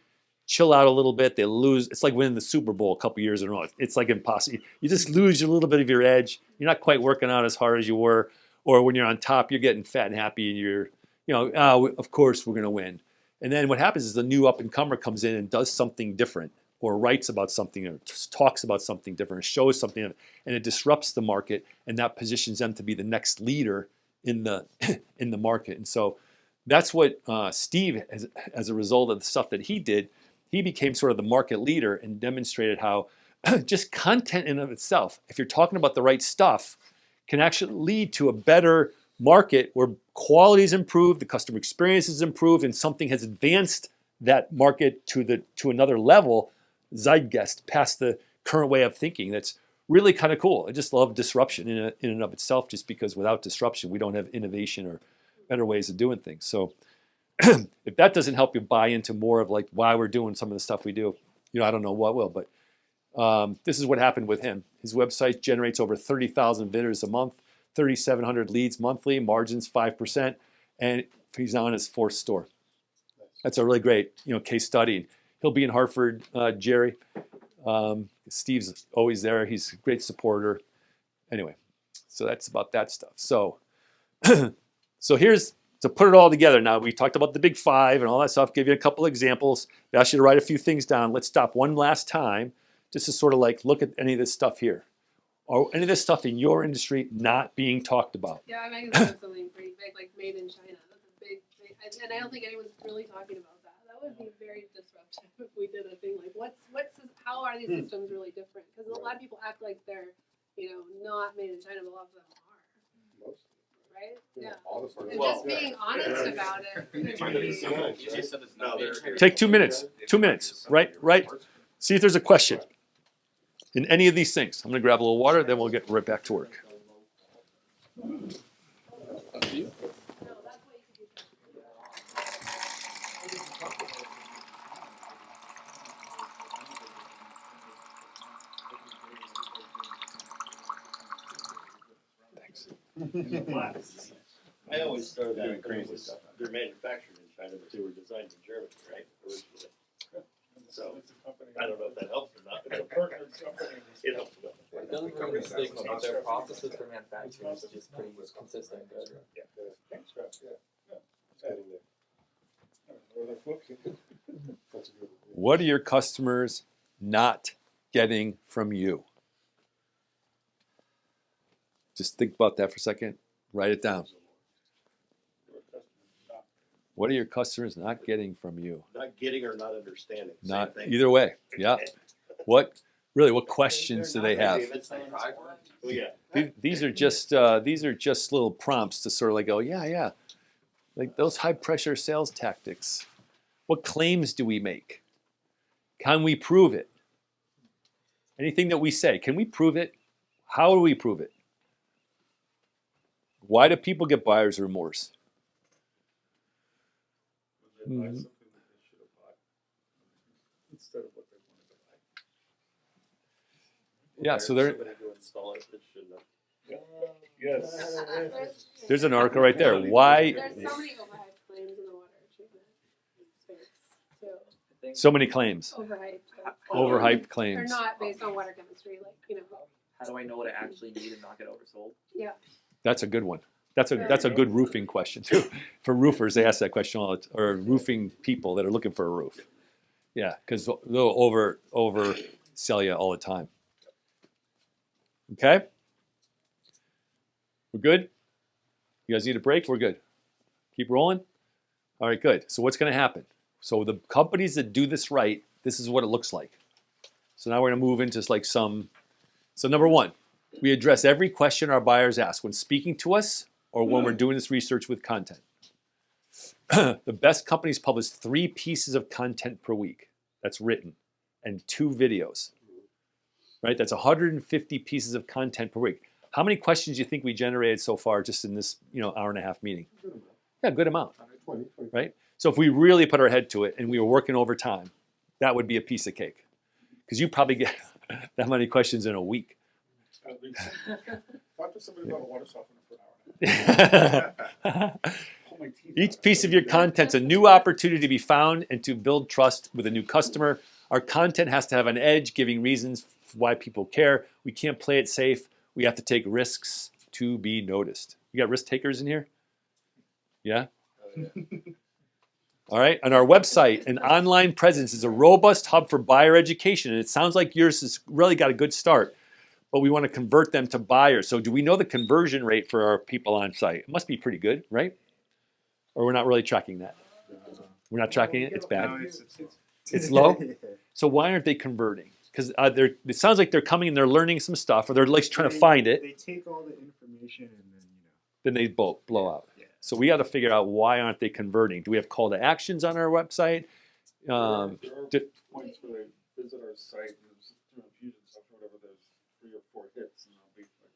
chill out a little bit, they lose. It's like winning the Super Bowl a couple years in a row. It's like impossible. You just lose a little bit of your edge. You're not quite working out as hard as you were. Or when you're on top, you're getting fat and happy and you're, of course we're going to win. And then what happens is the new up-and-comer comes in and does something different or writes about something or talks about something different or shows something, and it disrupts the market, and that positions them to be the next leader in the market. And so that's what Steve, as a result of the stuff that he did, he became sort of the market leader and demonstrated how just content in of itself, if you're talking about the right stuff, can actually lead to a better market where quality is improved, the customer experience is improved, and something has advanced that market to another level, zeitgeist, past the current way of thinking. That's really kind of cool. I just love disruption in and of itself, just because without disruption, we don't have innovation or better ways of doing things. So if that doesn't help you buy into more of like why we're doing some of the stuff we do, I don't know what will, but this is what happened with him. His website generates over 30,000 visitors a month, 3,700 leads monthly, margins 5%, and he's now in his 4th store. That's a really great, case study. He'll be in Hartford, Jerry. Steve's always there. He's a great supporter. Anyway, so that's about that stuff. So, here's to put it all together. Now we talked about the big 5 and all that stuff. Give you a couple examples. I asked you to write a few things down. Let's stop one last time, just to sort of like look at any of this stuff here. Or any of this stuff in your industry not being talked about. Yeah, I can think of something pretty big, like made in China. That's a big thing. And I don't think anyone's really talking about that. That would be very disruptive if we did a thing like how are these systems really different? Because a lot of people act like they're, not made in China, but a lot of them are, Most. right? Yeah. All the sort of. And just being honest about it. could be- No, they're. Take 2 minutes. 2 minutes. Right. See if there's a question in any of these things. I'm going to grab a little water, then we'll get right back to work. No, that's what you could do. I always started Doing that crazy was, stuff. they're manufactured in China, but they were designed in Germany, right, originally. So, It's a company. I don't know if that helps or not. It's a partner company. It helps with It doesn't really stick, but their processes for manufacturing is just pretty consistent. Good. Thanks, Scott. It's getting there. Or they're looking. That's a good one. What are your customers not getting from you? Just think about that for a second. Write it down. What are your customers not getting from you? Not getting or not understanding, same Not thing. either way. Yeah. What questions do they have? Oh, yeah. These are just little prompts to sort of like go, yeah, like those high pressure sales tactics. What claims do we make? Can we prove it? Anything that we say, can we prove it? How do we prove it? Why do people get buyer's remorse? When they buy something that they should have bought instead of what they wanted to buy. Yeah, so there, Somebody to install it that shouldn't have. Yes. there's an article right there. Why There's so many overhyped claims in the water treatment space too. so many claims? Overhyped. Overhyped claims. They're not based on water chemistry, How do I know what I actually need and not get oversold? Yeah. That's a good one. That's a good roofing question too. For roofers, they ask that question all the or roofing people that are looking for a roof. Yeah, because they'll over sell you all the time. Okay, we're good. You guys need a break? We're good. Keep rolling. All right, good. So what's going to happen? So the companies that do this right, this is what it looks like. So now we're going to move into like some. So number one, we address every question our buyers ask when speaking to us or when we're doing this research with content. The best companies publish 3 pieces of content per week that's written and 2 videos. Right? That's 150 pieces of content per week. How many questions do you think we generated so far just in this, hour and a half meeting? Yeah, good amount. 20. Right? So if we really put our head to it and we were working overtime, that would be a piece of cake. Because you probably get that many questions in a week. At least. Talk to somebody about a water softener for an hour. Pull my teeth Each out. piece of your content's a new opportunity to be found and to build trust with a new customer. Our content has to have an edge, giving reasons why people care. We can't play it safe. We have to take risks to be noticed. You got risk takers in here? Yeah? All right. On our website, an online presence is a robust hub for buyer education. And it sounds like yours has really got a good start. But we want to convert them to buyers. So do we know the conversion rate for our people on site? It must be pretty good, right? Or we're not really tracking that? We're not tracking it? It's bad. No, It's low? So why aren't they converting? Because it sounds like they're coming and they're learning some stuff, or they're like trying to find it. They take all the information and Then then they blow out. Yeah. So we got to figure out why aren't they converting? Do we have call to actions on our website? There are d- points where they visit our site and there's through Infusionsoft or whatever, there's 3 or 4 hits and they'll be like,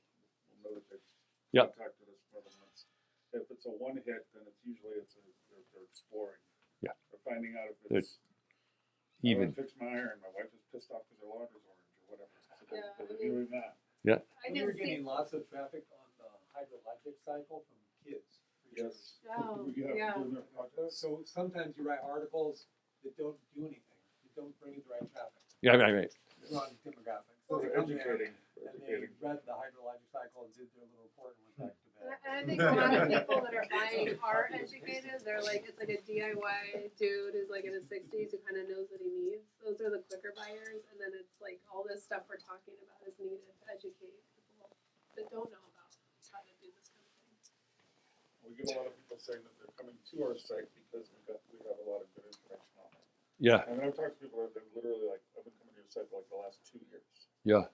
we'll know that they've Yep. contacted us more than once. If it's a 1 hit, then it's usually they're exploring. Yeah. They're finding out if They're it's even. I fixed my iron, my wife is pissed off because her laundry's orange or whatever. So they're, Yeah, they're I mean- reviewing that. I We were can see. getting lots of traffic on the hydroelectric cycle from kids. Yes. Oh, Yeah, yeah. doing their projects. So sometimes you write articles that don't do anything, that don't bring in the right traffic, Yeah, right. wrong demographic. So So they they're come there educating. and they read the hydrologic cycle and did their little report and went back to bed. And I think a lot of people that are buying are educated. They're like, it's like a DIY dude who's like in his 60s who kind of knows what he needs. Those are the quicker buyers. And then it's like all this stuff we're talking about is needed to educate people that don't know about how to do this kind of thing. We get a lot of people saying that they're coming to our site because we have a lot of good information on our Yeah, I mean, I've talked to people that have been literally like, I've been coming to your site for like the last 2 years. yeah.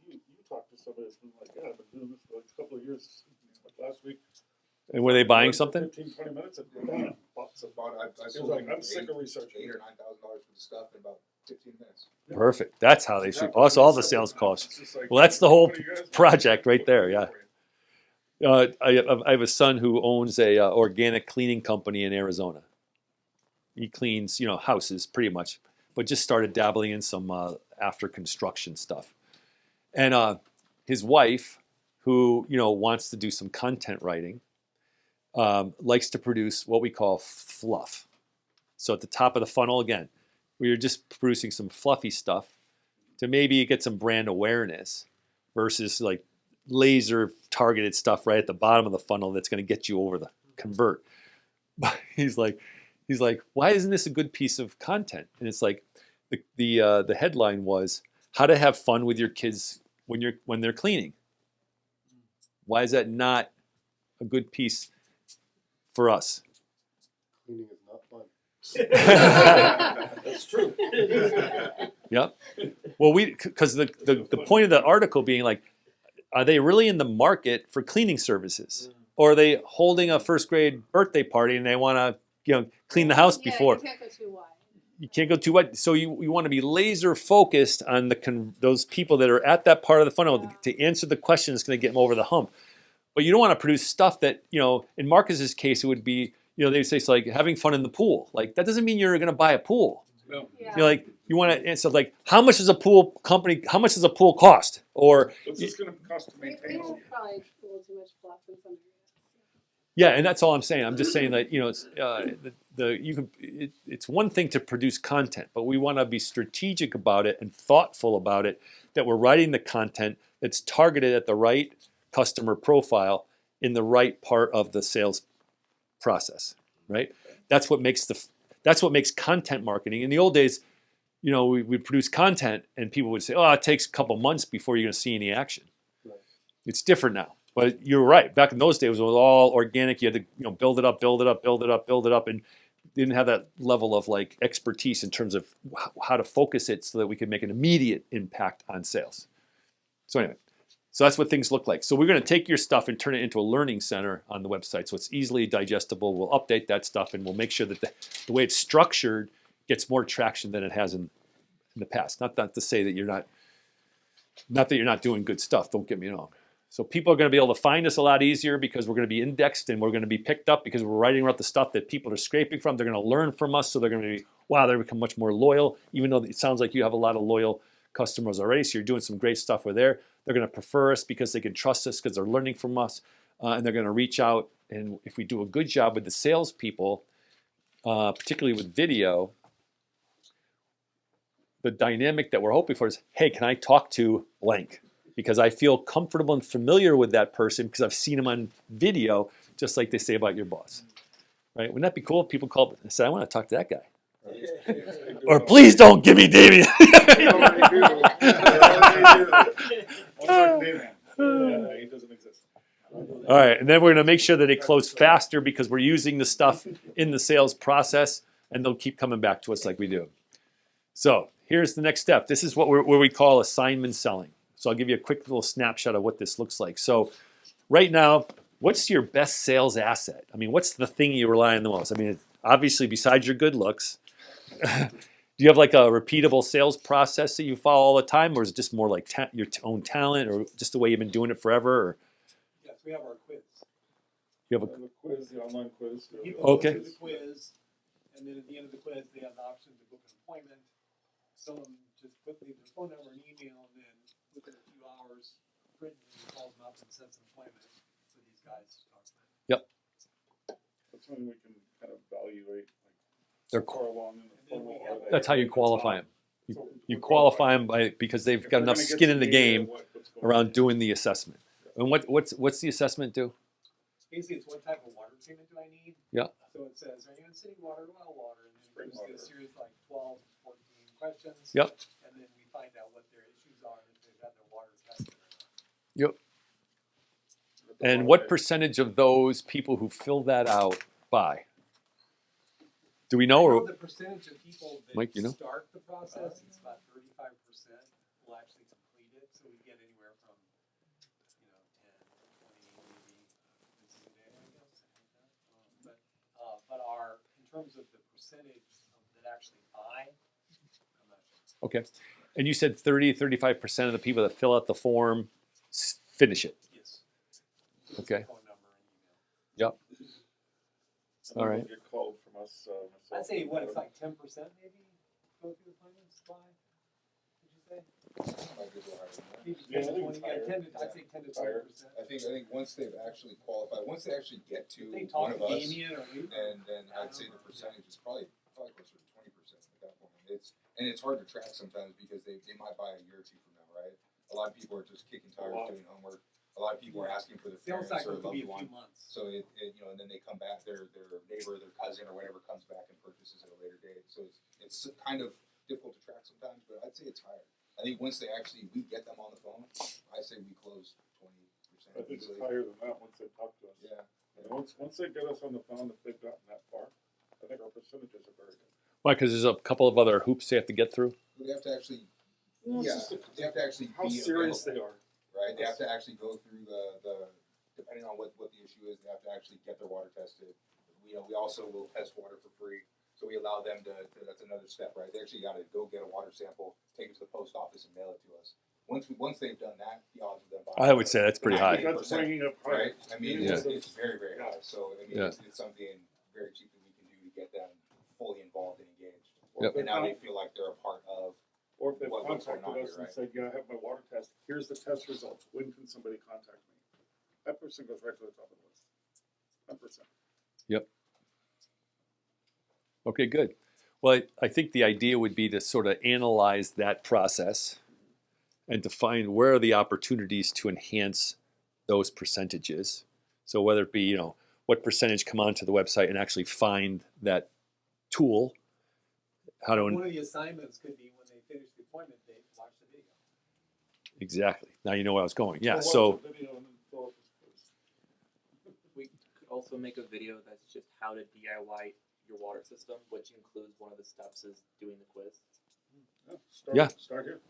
You talk to somebody that's been like, yeah, I've been doing this for like a couple of years. Like last week. And were they buying went for something? 15, 20 minutes and bam, bought some. I It was sold like, him I'm sick of researching. $8,000 or $9,000 worth of stuff in about 15 minutes. Perfect. That's how they shoot. Also, all the sales calls. It's just like, Well, that's the whole what do you guys want? project right What can I there. do Yeah. for you? I have a son who owns a organic cleaning company in Arizona. He cleans, houses pretty much, but just started dabbling in some after construction stuff. And his wife, who wants to do some content writing, likes to produce what we call fluff. So at the top of the funnel, again, we are just producing some fluffy stuff to maybe get some brand awareness versus like laser targeted stuff right at the bottom of the funnel that's going to get you over the convert. But he's like, why isn't this a good piece of content? And it's like the headline was how to have fun with your kids when they're cleaning. Why is that not a good piece for us? Cleaning is not fun. That's true. Yep. Well, because the point of the article being like, are they really in the market for cleaning services, or are they holding a first grade birthday party and they want to clean the house before? You can't go too wide. You can't go too wide. So you want to be laser focused on those people that are at that part of the funnel to answer the question that's going to get them over the hump. But you don't want to produce stuff that in Marcus's case it would be they say it's like having fun in the pool. Like that doesn't mean you're going to buy a pool. No. Yeah. You're like you want to answer like how much does a pool cost? Or What's this going to cost to We maintain? have probably a little too much fluff in some areas. yeah, and that's all I'm saying. I'm just saying that it's one thing to produce content, but we want to be strategic about it and thoughtful about it. That we're writing the content that's targeted at the right customer profile in the right part of the sales process, right? That's what makes content marketing. In the old days, we'd produce content and people would say, "Oh, it takes a couple months before you're going to see any action." Right. It's different now. But you're right. Back in those days, it was all organic. You had to build it up, and didn't have that level of like expertise in terms of how to focus it so that we could make an immediate impact on sales. So anyway, so that's what things look like. So we're going to take your stuff and turn it into a learning center on the website, so it's easily digestible. We'll update that stuff, and we'll make sure that the way it's structured gets more traction than it has in the past. Not to say that you're not doing good stuff. Don't get me wrong. So people are going to be able to find us a lot easier because we're going to be indexed and we're going to be picked up because we're writing about the stuff that people are scraping from. They're going to learn from us, so they're going to be, wow, they become much more loyal, even though it sounds like you have a lot of loyal customers already. So you're doing some great stuff with there. They're going to prefer us because they can trust us because they're learning from us, and they're going to reach out. And if we do a good job with the salespeople, particularly with video, the dynamic that we're hoping for is, hey, can I talk to blank? Because I feel comfortable and familiar with that person because I've seen them on video, just like they say about your boss. Right? Wouldn't that be cool if people called and said, I want to talk to that guy? Or please don't give me Damien. He doesn't exist. All right, and then we're going to make sure that they close faster because we're using the stuff in the sales process, and they'll keep coming back to us like we do. So here's the next step. This is what we call assignment selling. So I'll give you a quick little snapshot of what this looks like. So right now, what's your best sales asset? I mean, what's the thing you rely on the most? I mean, obviously, besides your good looks, do you have like a repeatable sales process that you follow all the time, or is it just more like your own talent, or just the way you've been doing it forever? Or Yes, we have our quiz. you have a The quiz, the online quiz. People Okay. do the quiz, and then at the end of the quiz, they have the option to book an appointment. Some of them just leave their phone number and email, and then within a few hours, Brittany calls them up and sets an appointment for these guys to talk to them. That's when we can kind of evaluate They're how far along in the funnel are they. That's how you qualify them. So You we're qualify them because they've If got we're enough gonna get skin in some the data, game what's going around on. doing the assessment. And what's the assessment do? Basically, it's what type of water treatment do I need? Yeah. So it says, are you in city water or well water? And then Spring there's water. a series like 12 to 14 questions. Yep. And then we find out what their issues are and if they've had their water tested or not. Yep. At the And bottom what there. percentage of those people who fill that out buy? Do we know, I or the percentage of people that Mike, you know? start the process, it's about 35% will actually complete it, so we get anywhere from, 10, 20, maybe, visits a day, I guess, something like that. But in terms of the percentage that actually buy, I'm not sure. okay? And you said 35% of the people that fill out the form finish it. Yes. Okay. Phone number and email. All right. Get called from us. Myself I'd say, and what, it's Adam. like 10% maybe go through the appointments by, would you say? Might be a little higher than that. Maybe Yeah, I 10 think to 20, it's higher. I'd say 10 to Higher. 20%. I think once they've actually qualified, once they actually get to If they one talk of to us, Damien or Luke, and then I'd say the percentage is probably closer to 20% at that point. It's hard to track sometimes because they might buy a year or two from now, right? A lot of people are just kicking tires doing homework. A lot of people are asking for their sales parents or cycle could be loved a few one. months. So and then they come back, their neighbor, their cousin, or whatever comes back and purchases at a later date. So it's kind of difficult to track sometimes, but I'd say it's higher. I think once we get them on the phone, I say we close 20%. I think it's higher than that once they talk to us. Yeah. And once they get us on the phone, if they've gotten that far, I think our percentages are very good. Why? Because there's a couple of other hoops they have to get through. They have to actually, Well, yeah, it's just they have to actually how be serious available, they are. right? They have to actually go through the depending on what the issue is, they have to actually get their water tested. We also will test water for free, so we allow them to that's another step, right? They actually got to go get a water sample, take it to the post office, and mail it to us. Once they've done that, the odds of them buying I would say that's pretty high. That's bringing up high. right? I mean, Yeah. it's very, very high. So I mean, Yeah. it's something very cheap that we can do to get them fully involved and engaged. Yep. And now they feel like they're a part of. Or if they've what's going contacted on us here, and right? said, yeah, I have my water test, here's the test results, when can somebody contact me? That person goes right to the top of the list. 100%. Okay, good. Well, I think the idea would be to sort of analyze that process and to find where are the opportunities to enhance those percentages. So whether it be, what percentage come onto the website and actually find that tool, how to, One of the assignments could be when they finish the appointment, they watch the video. exactly. Now you know where I was going. Yeah, Watch so, the video and then fill out this quiz. We could also make a video that's just how to DIY your water system, which includes one of the steps is doing the quiz. Yeah. Start here.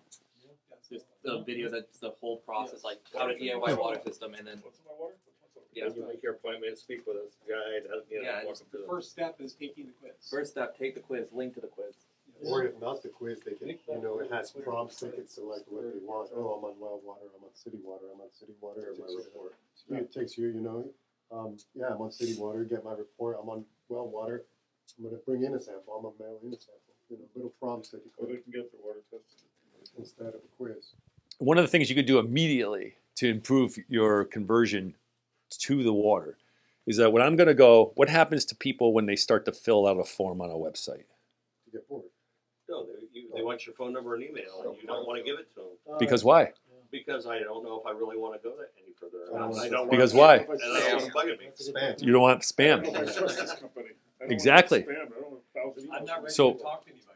Just the video that's the whole process, like how to DIY water system, and then What's in my water? yeah. Then you make your appointment, speak with us, guide, Yeah, walk them The through first step is taking the quiz. First step, take the quiz, link to the quiz. Or if not the quiz, they can, it has prompts, they can select what they want. Oh, I'm on well water, I'm on city water, I'm on city water. It takes you, yeah, I'm on city water, get my report, I'm on well water. I'm gonna bring in a sample, I'm gonna mail in a sample. Little prompts that you Or they click can get the water test. instead of a quiz. one of the things you could do immediately to improve your conversion to the water is that when I'm going to go, what happens to people when they start to fill out a form on a website? To get bored. No, they want your phone number and email, and you don't want to give it to them Because why? because I don't know if I really want to go that any further. I don't I want don't to- Because want why? and I don't want to bug me. Spam. You don't want I don't know spam. if I trust this company. I don't Exactly. want spam. I don't want 1,000 emails. I'm not ready So- to talk to anybody.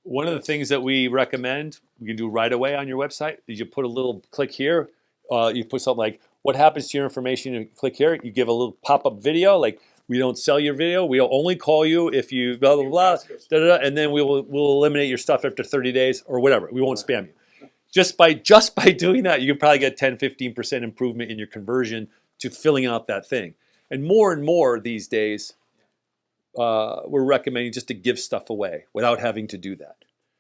One of the things that we recommend you can do right away on your website is you put a little click here. You put something like, what happens to your information? You click here. You give a little pop-up video like, we don't sell your video. We'll only call you if you blah, blah, blah, da, da, da, and then we'll eliminate your stuff after 30 days or whatever. We won't spam you. Just by doing that, you can probably get 10, 15% improvement in your conversion to filling out that thing. And more these days, we're recommending just to give stuff away without having to do that.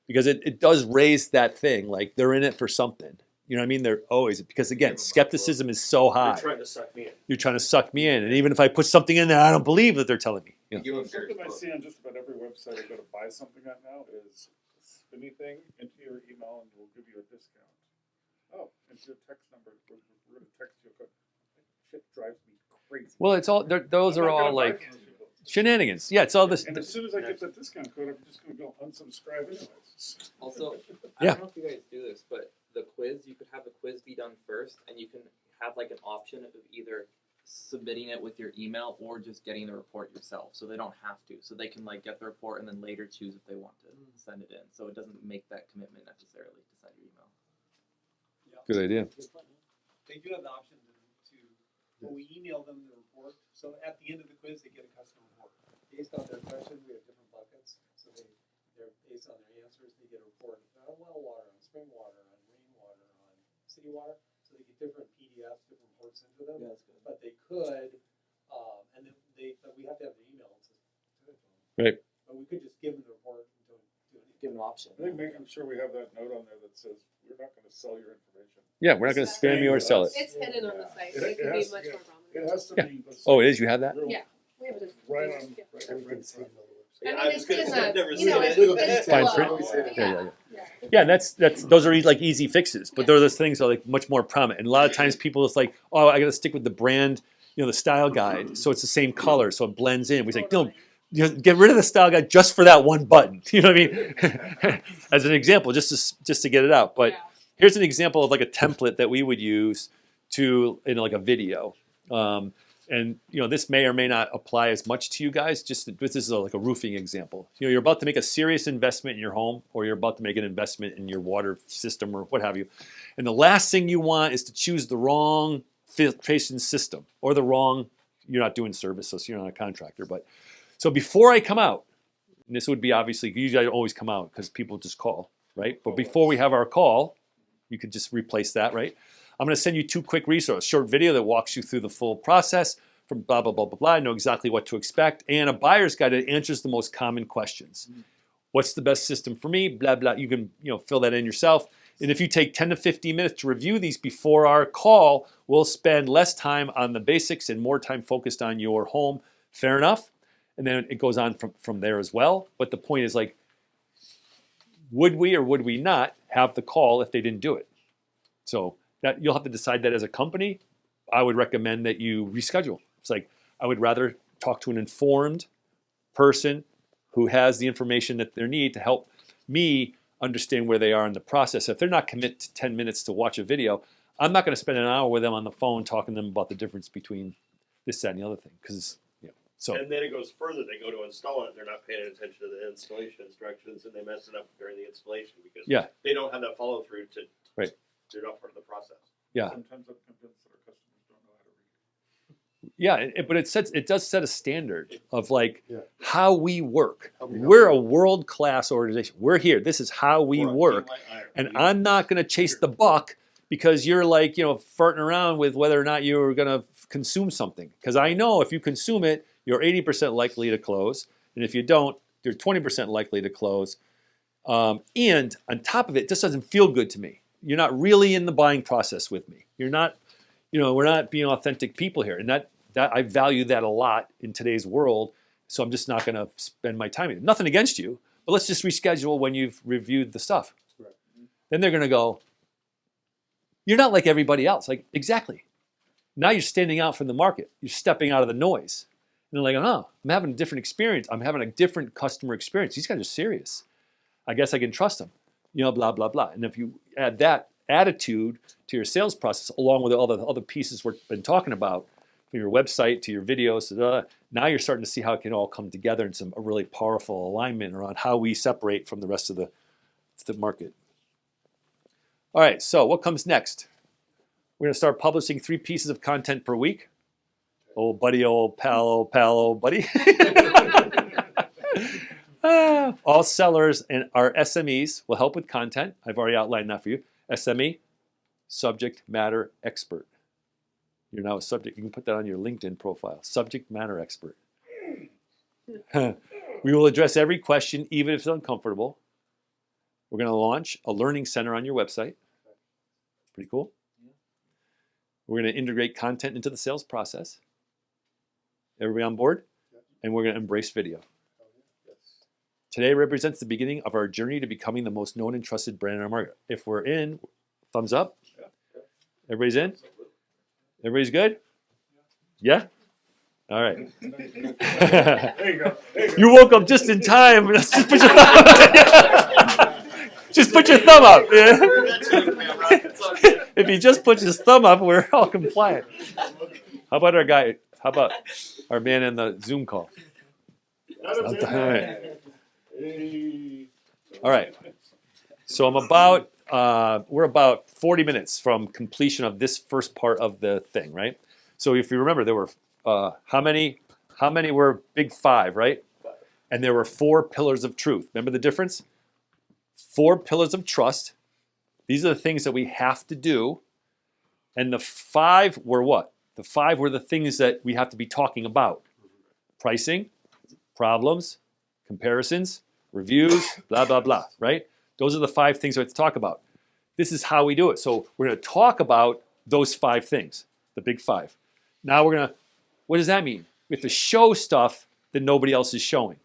Because it does raise that thing, like they're in it for something. You know what I mean? They're always, because again, skepticism is so You're high. trying to suck me in. You're trying to suck me in. And even if I put something in there, I don't believe that they're telling me. You know? Give them serious Something I quote. see on just about every website I go to buy something at now is a spinny thing into your email and we'll give you a discount. Oh, into your text number, we're going to text you a code. That shit drives me crazy. Well, it's all, those I'm are not gonna all buy like from those people. shenanigans. Yeah, it's all this. And as soon as I get that discount code, I'm just going to go unsubscribe anyways. Also, Yeah. I don't know if you guys do this, but the quiz, you could have the quiz be done first, and you can have like an option of either submitting it with your email or just getting the report yourself, so they don't have to. So they can like get the report and then later choose if they want to send it in. So it doesn't make that commitment necessarily to send your email. Good idea. They do have the option to when we email them the report, so at the end of the quiz, they get a custom report. Based on their question, we have different buckets. based on their answers, they get a report on well water, on spring water, on rainwater, on city water. So they get different PDFs, different reports into them. Yeah, that's good. But they could, and then but we have to have their email to them. Right. But we could just give them the report and don't do anything. Give them an option. I think making sure we have that note on there that says, we're not gonna sell your information. Yeah, we're not going to spam you or sell it. It's hidden on the site. It- It it can be has- much yeah. more It prominent. has to Yeah. be. Oh, it is. You have that? real- Yeah. We have it just. Right on, yeah. right on the Everything's inside. hidden on the website. I mean, I was it's gonna in say, I've the, never you know, seen it's, it. Little it's Fine below. print. Yeah. Yeah. Yeah, that's those are like easy fixes, but those things are like much more prominent. And a lot of times people it's like, oh, I got to stick with the brand, the style guide, so it's the same color, so it blends in. We say, no, get rid of the style guide just for that one button. You know what I mean? As an example, just to get it out. But Yeah. here's an example of like a template that we would use to like a video. And this may or may not apply as much to you guys. This is like a roofing example. You're about to make a serious investment in your home, or you're about to make an investment in your water system, or what have you. And the last thing you want is to choose the wrong filtration system or the wrong. You're not doing service, so you're not a contractor. But so before I come out, and this would be obviously usually I always come out because people just call, right? But before we have our call, you could just replace that, right? I'm going to send you 2 quick resources, short video that walks you through the full process from blah, blah, blah, blah, blah. I know exactly what to expect. And a buyer's guide that answers the most common questions. What's the best system for me? Blah, blah. You can fill that in yourself. And if you take 10 to 15 minutes to review these before our call, we'll spend less time on the basics and more time focused on your home. Fair enough? And then it goes on from there as well. But the point is like, would we or would we not have the call if they didn't do it? So that you'll have to decide that as a company. I would recommend that you reschedule. It's like I would rather talk to an informed person who has the information that they need to help me understand where they are in the process. If they're not committed to 10 minutes to watch a video, I'm not going to spend an hour with them on the phone talking to them about the difference between this, that, and the other thing. Because so And then it goes further. They go to install it. They're not paying attention to the installation instructions, and they mess it up during the installation because they don't have that follow through to. Right. They're not part of the process. Yeah. Sometimes I'm convinced that our customers don't know how to read. Yeah, but it does set a standard of like Yeah. how we work. How we We're a operate. world-class organization. We're here. This is how we work. And I'm not going to chase the buck because you're like, farting around with whether or not you're going to consume something. Because I know if you consume it, you're 80% likely to close. And if you don't, you're 20% likely to close. And on top of it, this doesn't feel good to me. You're not really in the buying process with me. You're not, we're not being authentic people here. And that I value that a lot in today's world. So I'm just not going to spend my time. Nothing against you, but let's just reschedule when you've reviewed the stuff. Right. Then they're going to go, you're not like everybody else. Like, exactly. Now you're standing out from the market. You're stepping out of the noise. And they're like, oh, I'm having a different experience. I'm having a different customer experience. These guys are serious. I guess I can trust them. Blah, blah, blah. And if you add that attitude to your sales process, along with all the other pieces we've been talking about, from your website to your videos, now you're starting to see how it can all come together in a really powerful alignment around how we separate from the rest of the market. All right, so what comes next? We're going to start publishing 3 pieces of content per week. Old buddy, old pal, old buddy. All sellers and our SMEs will help with content. I've already outlined that for you. SME, subject matter expert. You're now a subject. You can put that on your LinkedIn profile. Subject matter expert. We will address every question, even if it's uncomfortable. We're going to launch a learning center on your website. Pretty cool. We're going to integrate content into the sales process. Everybody on board? And we're going to embrace video. Today represents the beginning of our journey to becoming the most known and trusted brand in our market. If we're in, thumbs up. Everybody's in? Everybody's good? Yeah? All right. There you go. You woke up just in time. Just put your thumb up. Just put your thumb up. Yeah. If he just puts his thumb up, we're all compliant. How about our guy? How about our man in the Zoom call? All right. All right. So we're about 40 minutes from completion of this first part of the thing, right? So if you remember, there were how many were big 5, right? And there were 4 pillars of truth. Remember the difference? 4 pillars of trust. These are the things that we have to do. And the 5 were what? The 5 were the things that we have to be talking about. Pricing, problems, comparisons, reviews, blah, blah, blah, right? Those are the 5 things we have to talk about. This is how we do it. So we're going to talk about those 5 things, the big 5. Now we're going to, what does that mean? We have to show stuff that nobody else is showing.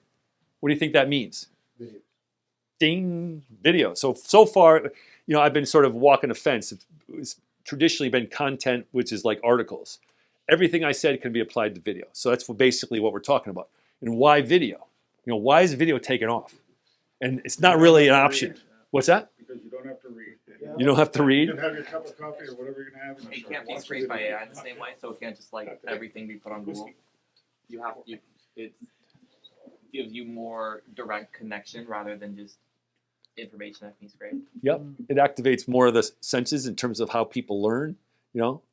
What do you think that means? Video. Ding, video. So far, I've been sort of walking a fence. It's traditionally been content, which is like articles. Everything I said can be applied to video. So that's basically what we're talking about. And why video? Why is video taken off? And it's not really an option. What's that? Because you don't have to read. You don't have to You read? can have your cup of coffee or whatever you're gonna have. and It start can't be watching scraped by video. AI in the same way, so it can't just like everything be put on Google. It gives you more direct connection rather than just information that can be scraped. Yep. It activates more of the senses in terms of how people learn,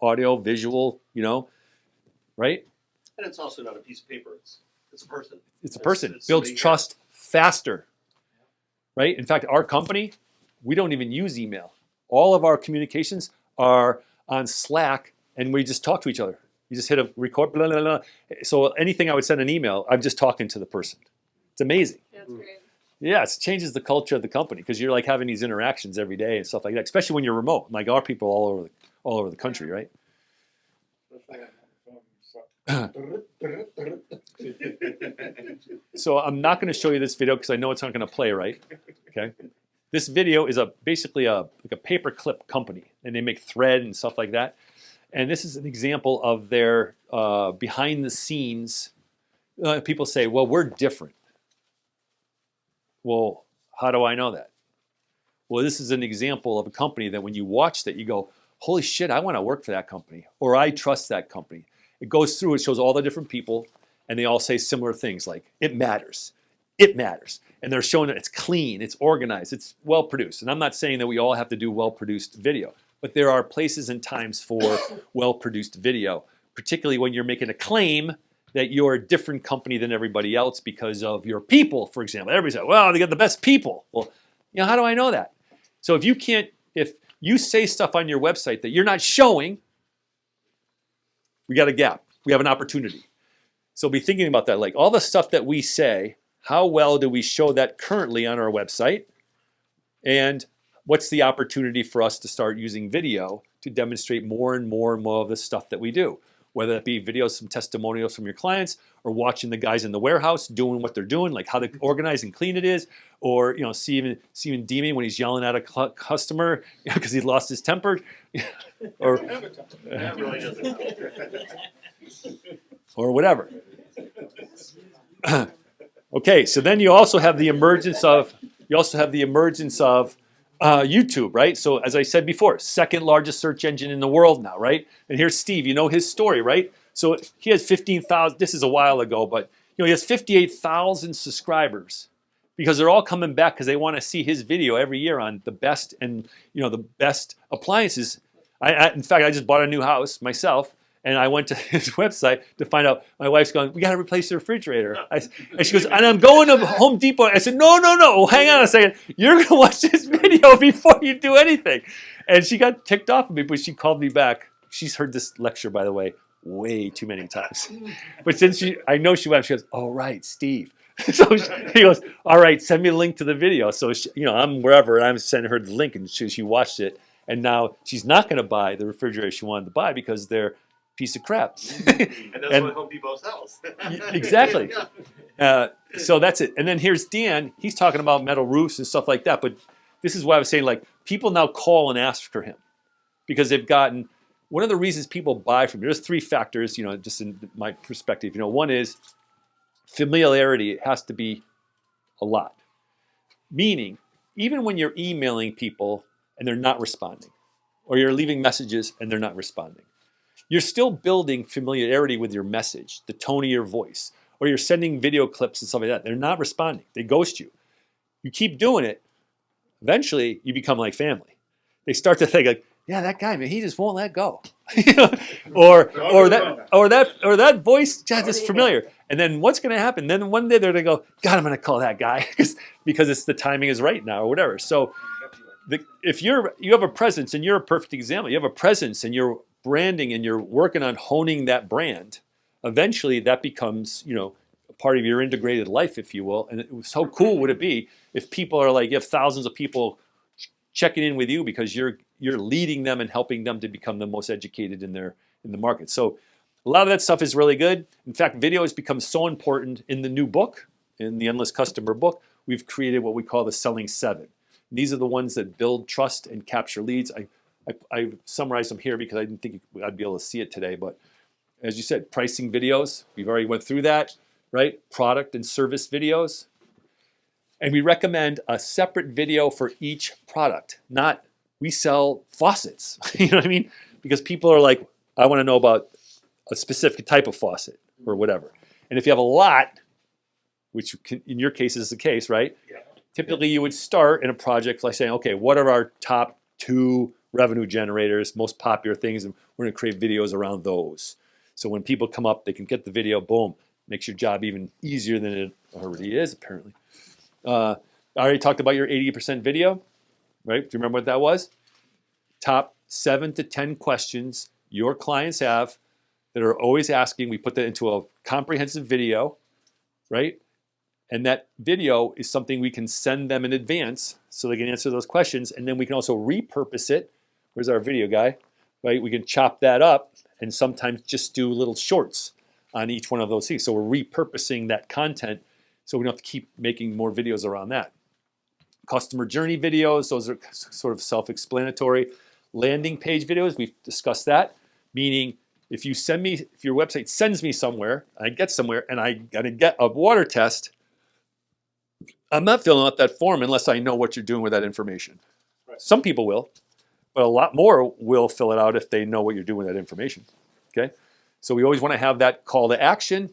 audio, visual, right? And it's also not a piece of paper. It's a person. It's a person. It's Builds somebody trust faster, right? In fact, our company, we don't even use email. All of our communications are on Slack, and we just talk to each other. You just hit a record, blah, blah, blah. So anything I would send an email, I'm just talking to the person. It's amazing. That's great. Yeah, it changes the culture of the company because you're like having these interactions every day and stuff like that, especially when you're remote. Like our people all over the country, right? So I'm not going to show you this video because I know it's not going to play right. Okay, this video is basically like a paperclip company, and they make thread and stuff like that. And this is an example of their behind the scenes. People say, "Well, we're different." Well, how do I know that? Well, this is an example of a company that when you watch that, you go, "Holy shit, I want to work for that company," or "I trust that company." It goes through, it shows all the different people, and they all say similar things like, "It matters. It matters." And they're showing that it's clean, it's organized, it's well produced. And I'm not saying that we all have to do well produced video, but there are places and times for well produced video, particularly when you're making a claim that you're a different company than everybody else because of your people, for example. Everybody says, "Well, they got the best people." Well, how do I know that? So if you say stuff on your website that you're not showing, we got a gap. We have an opportunity. So be thinking about that. Like all the stuff that we say, how well do we show that currently on our website? And what's the opportunity for us to start using video to demonstrate more and more and more of the stuff that we do? Whether that be videos, some testimonials from your clients, or watching the guys in the warehouse doing what they're doing, like how organized and clean it is, or Steven Deemy when he's yelling at a customer because he lost his temper, or That really doesn't help. or whatever. Okay, so then you also have the emergence of YouTube, right? So as I said before, second largest search engine in the world now, right? And here's Steve, you know his story, right? So he has 15,000, this is a while ago, but he has 58,000 subscribers because they're all coming back because they want to see his video every year on the best and the best appliances. In fact, I just bought a new house myself, and I went to his website to find out. My wife's going, "We got to replace the refrigerator." And she goes, "And I'm going to Home Depot." I said, No, hang on a second. You're going to watch this video before you do anything. And she got ticked off of me, but she called me back. She's heard this lecture, by the way, way too many times. But since I know she went, she goes, "Oh, right, Steve." So he goes, "All right, send me a link to the video." So I'm wherever, and I'm sending her the link, and she watched it. And now she's not going to buy the refrigerator she wanted to buy because they're piece of crap. And that's what Home Depot sells. Exactly. So that's it. And then here's Dan. He's talking about metal roofs and stuff like that. But this is why I was saying, like, people now call and ask for him because they've gotten one of the reasons people buy from him. There's 3 factors, just in my perspective. One is familiarity. It has to be a lot. Meaning, even when you're emailing people and they're not responding, or you're leaving messages and they're not responding, you're still building familiarity with your message, the tone of your voice, or you're sending video clips and stuff like that. They're not responding. They ghost you. You keep doing it. Eventually, you become like family. They start to think like, yeah, that guy, man, he just won't let go. or that voice, God, it's familiar. And then what's going to happen? Then one day they're going to go, God, I'm going to call that guy because it's the timing is right now or whatever. So if you have a presence, and you're a perfect example, you have a presence and you're branding and you're working on honing that brand, eventually that becomes, a part of your integrated life, if you will. And it was so cool would it be if people are like, you have thousands of people checking in with you because you're leading them and helping them to become the most educated in the market. So a lot of that stuff is really good. In fact, video has become so important in the new book, in the Endless Customer book. We've created what we call the Selling 7. These are the ones that build trust and capture leads. I summarized them here because I didn't think I'd be able to see it today. But as you said, pricing videos, we've already went through that, right? Product and service videos. And we recommend a separate video for each product, not we sell faucets. You know what I mean? Because people are like, I want to know about a specific type of faucet or whatever. And if you have a lot, which in your case is the case, right? Yeah. Typically you would start in a project by saying, okay, what are our top 2 revenue generators, most popular things, and we're going to create videos around those. So when people come up, they can get the video, boom, makes your job even easier than it already is, apparently. I already talked about your 80% video, right? Do you remember what that was? Top 7 to 10 questions your clients have that are always asking. We put that into a comprehensive video, right? And that video is something we can send them in advance so they can answer those questions. And then we can also repurpose it. Where's our video guy? Right? We can chop that up and sometimes just do little shorts on each one of those things. So we're repurposing that content so we don't have to keep making more videos around that. Customer journey videos, those are sort of self-explanatory. Landing page videos, we've discussed that. Meaning, if your website sends me somewhere, I get somewhere, and I gotta get a water test, I'm not filling out that form unless I know what you're doing with that information. Right. Some people will, but a lot more will fill it out if they know what you're doing with that information. Okay, so we always want to have that call to action.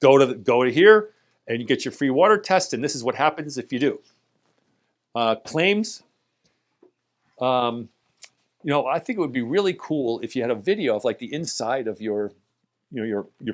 Go to here, and you get your free water test. And this is what happens if you do. Claims. I think it would be really cool if you had a video of like the inside of your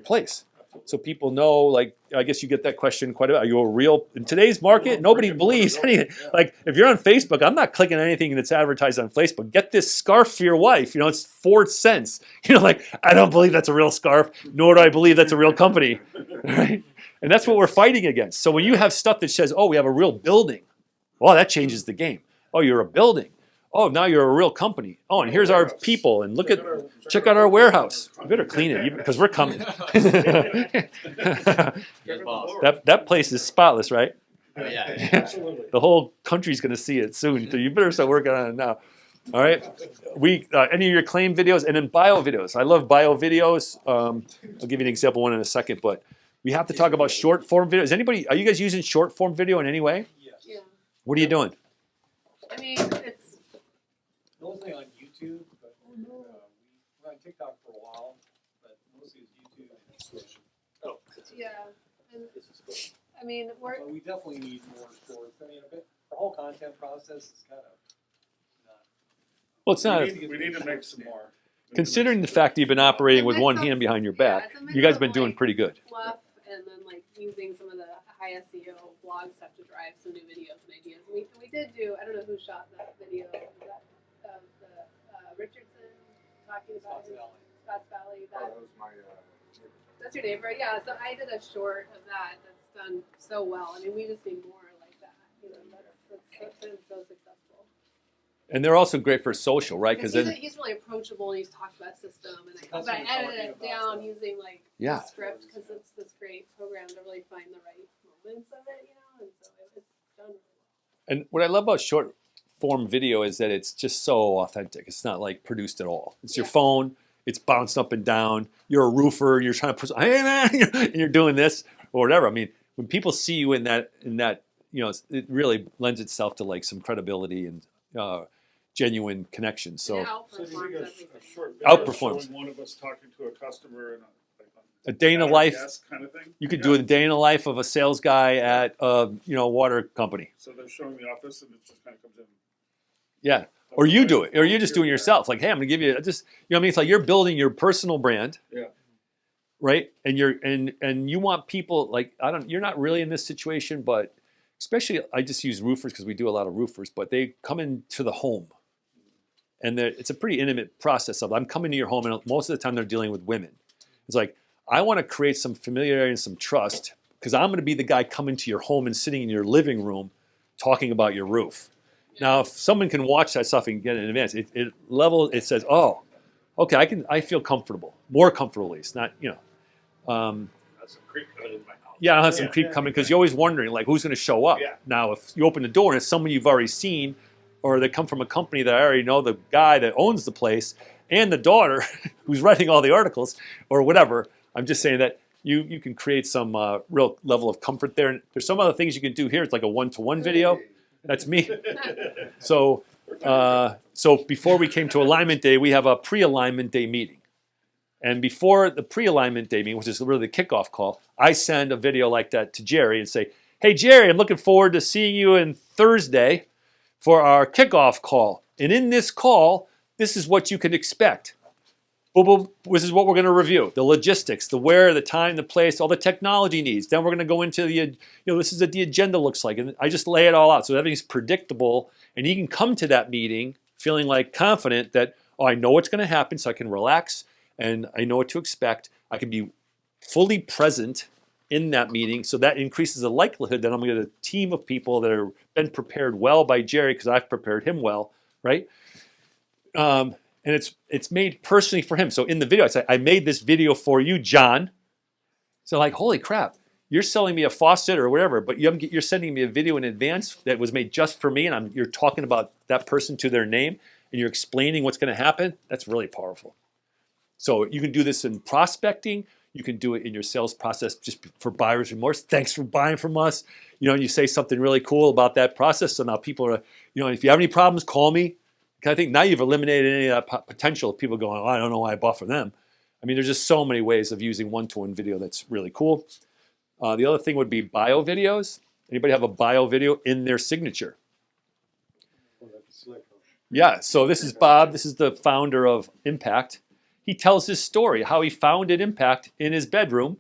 place. So people know, like, I guess you get that question quite a bit. Are you a real, in today's market, nobody believes anything. Like, if you're on Facebook, I'm not clicking anything that's advertised on Facebook. Get this scarf for your wife. It's 4 cents. I don't believe that's a real scarf, nor do I believe that's a real company. Right? And that's what we're fighting against. So when you have stuff that says, oh, we have a real building, well, that changes the game. Oh, you're a building. Oh, now you're a real company. Oh, and here's our people, and check out our warehouse. You better clean it because we're coming. That place is spotless, right? Oh, yeah. Absolutely. The whole country's going to see it soon, so you better start working on it now. All right. Any of your claim videos, and then bio videos. I love bio videos. I'll give you an example one in a second, but we have to talk about short form videos. Are you guys using short form video in any way? Yes. Yeah. What are you doing? I mean, it's Mostly on YouTube, but we were on TikTok for a while, but mostly it's YouTube and Twitch. yeah. And, I mean, But we definitely need more shorts. I mean, our whole content process is kind of not. Well, it's not. We need to make some more. Considering the fact that you've been operating with one hand behind your back, it's a mix you guys have of, been doing like, pretty good. fluff and then like using some of the high SEO blog stuff to drive some new videos and ideas. And we did do, I don't know who shot that video, of the Richardson talking about Scotts Valley. That was my, That's your neighbor, yeah. So I did a short of that that's done so well. I mean, we just need more like that. That's been so successful. And they're also great for social, right? Because He's really approachable and he's talked about system. But I edited it down using like Yeah. the script because it's this great program to really find the right moments of it, and so it's done really well. And what I love about short form video is that it's just so authentic. It's not like produced at all. It's your phone. It's bounced up and down. You're a roofer. You're trying to, hey man, and you're doing this or whatever. I mean, when people see you in that, it really lends itself to like some credibility and genuine connection. So And it So do you think a short Outperforms. showing one of us talking to a customer and a day in the life, kind of thing? you could do a day in the life of a sales guy at a water company. So they're showing the office and it just kind of comes in. Yeah. Or you do it, or you're just doing it yourself. Like, hey, I'm gonna give you just, you know what I mean? It's like you're building your personal brand. Yeah. Right? And and you want people like, you're not really in this situation, but especially I just use roofers because we do a lot of roofers, but they come into the home. And it's a pretty intimate process of, I'm coming to your home, and most of the time they're dealing with women. It's like, I want to create some familiarity and some trust because I'm going to be the guy coming to your home and sitting in your living room talking about your roof. Now, if someone can watch that stuff and get it in advance, it says, oh, okay, I feel comfortable, more comfortable at least, not, That's some creep coming in my house. yeah, I'll have some creep coming because you're always wondering, like, who's going to show up. Yeah. Now, if you open the door and it's someone you've already seen, or they come from a company that I already know the guy that owns the place and the daughter who's writing all the articles or whatever, I'm just saying that you can create some real level of comfort there. And there's some other things you can do here. It's like a one-to-one video. That's me. So before we came to alignment day, we have a pre-alignment day meeting. And before the pre-alignment day meeting, which is really the kickoff call, I send a video like that to Jerry and say, hey, Jerry, I'm looking forward to seeing you on Thursday for our kickoff call. And in this call, this is what you can expect. Boom, boom, this is what we're going to review. The logistics, the where, the time, the place, all the technology needs. Then we're going to go into this is what the agenda looks like. And I just lay it all out so everything's predictable. And you can come to that meeting feeling like confident that, I know what's going to happen, so I can relax and I know what to expect. I can be fully present in that meeting, so that increases the likelihood that I'm going to get a team of people that have been prepared well by Jerry because I've prepared him well, right? And it's made personally for him. So in the video, I say, I made this video for you, John. So like, holy crap, you're selling me a faucet or whatever, but you're sending me a video in advance that was made just for me, and you're talking about that person to their name, and you're explaining what's going to happen. That's really powerful. So you can do this in prospecting. You can do it in your sales process just for buyer's remorse. Thanks for buying from us. And you say something really cool about that process. So now people are, if you have any problems, call me. I think now you've eliminated any of that potential of people going, I don't know why I bought from them. I mean, there's just so many ways of using one-to-one video that's really cool. The other thing would be bio videos. Anybody have a bio video in their signature? Yeah, so this is Bob. This is the founder of Impact. He tells his story, how he founded Impact in his bedroom,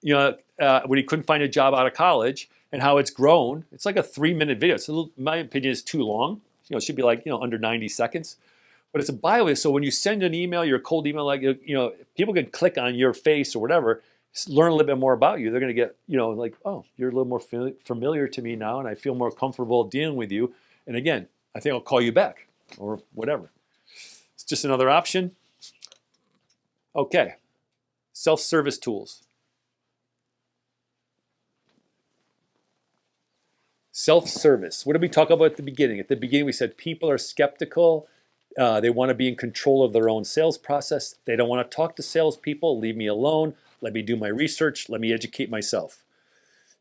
when he couldn't find a job out of college, and how it's grown. It's like a 3-minute video. So in my opinion, it's too long. It should be like, under 90 seconds. But it's a bio video. So when you send an email, your cold email, like, people can click on your face or whatever, learn a little bit more about you. They're going to get, like, oh, you're a little more familiar to me now, and I feel more comfortable dealing with you. And again, I think I'll call you back or whatever. It's just another option. Okay, self-service tools. Self-service. What did we talk about at the beginning? At the beginning, we said people are skeptical. They want to be in control of their own sales process. They don't want to talk to salespeople. Leave me alone. Let me do my research. Let me educate myself.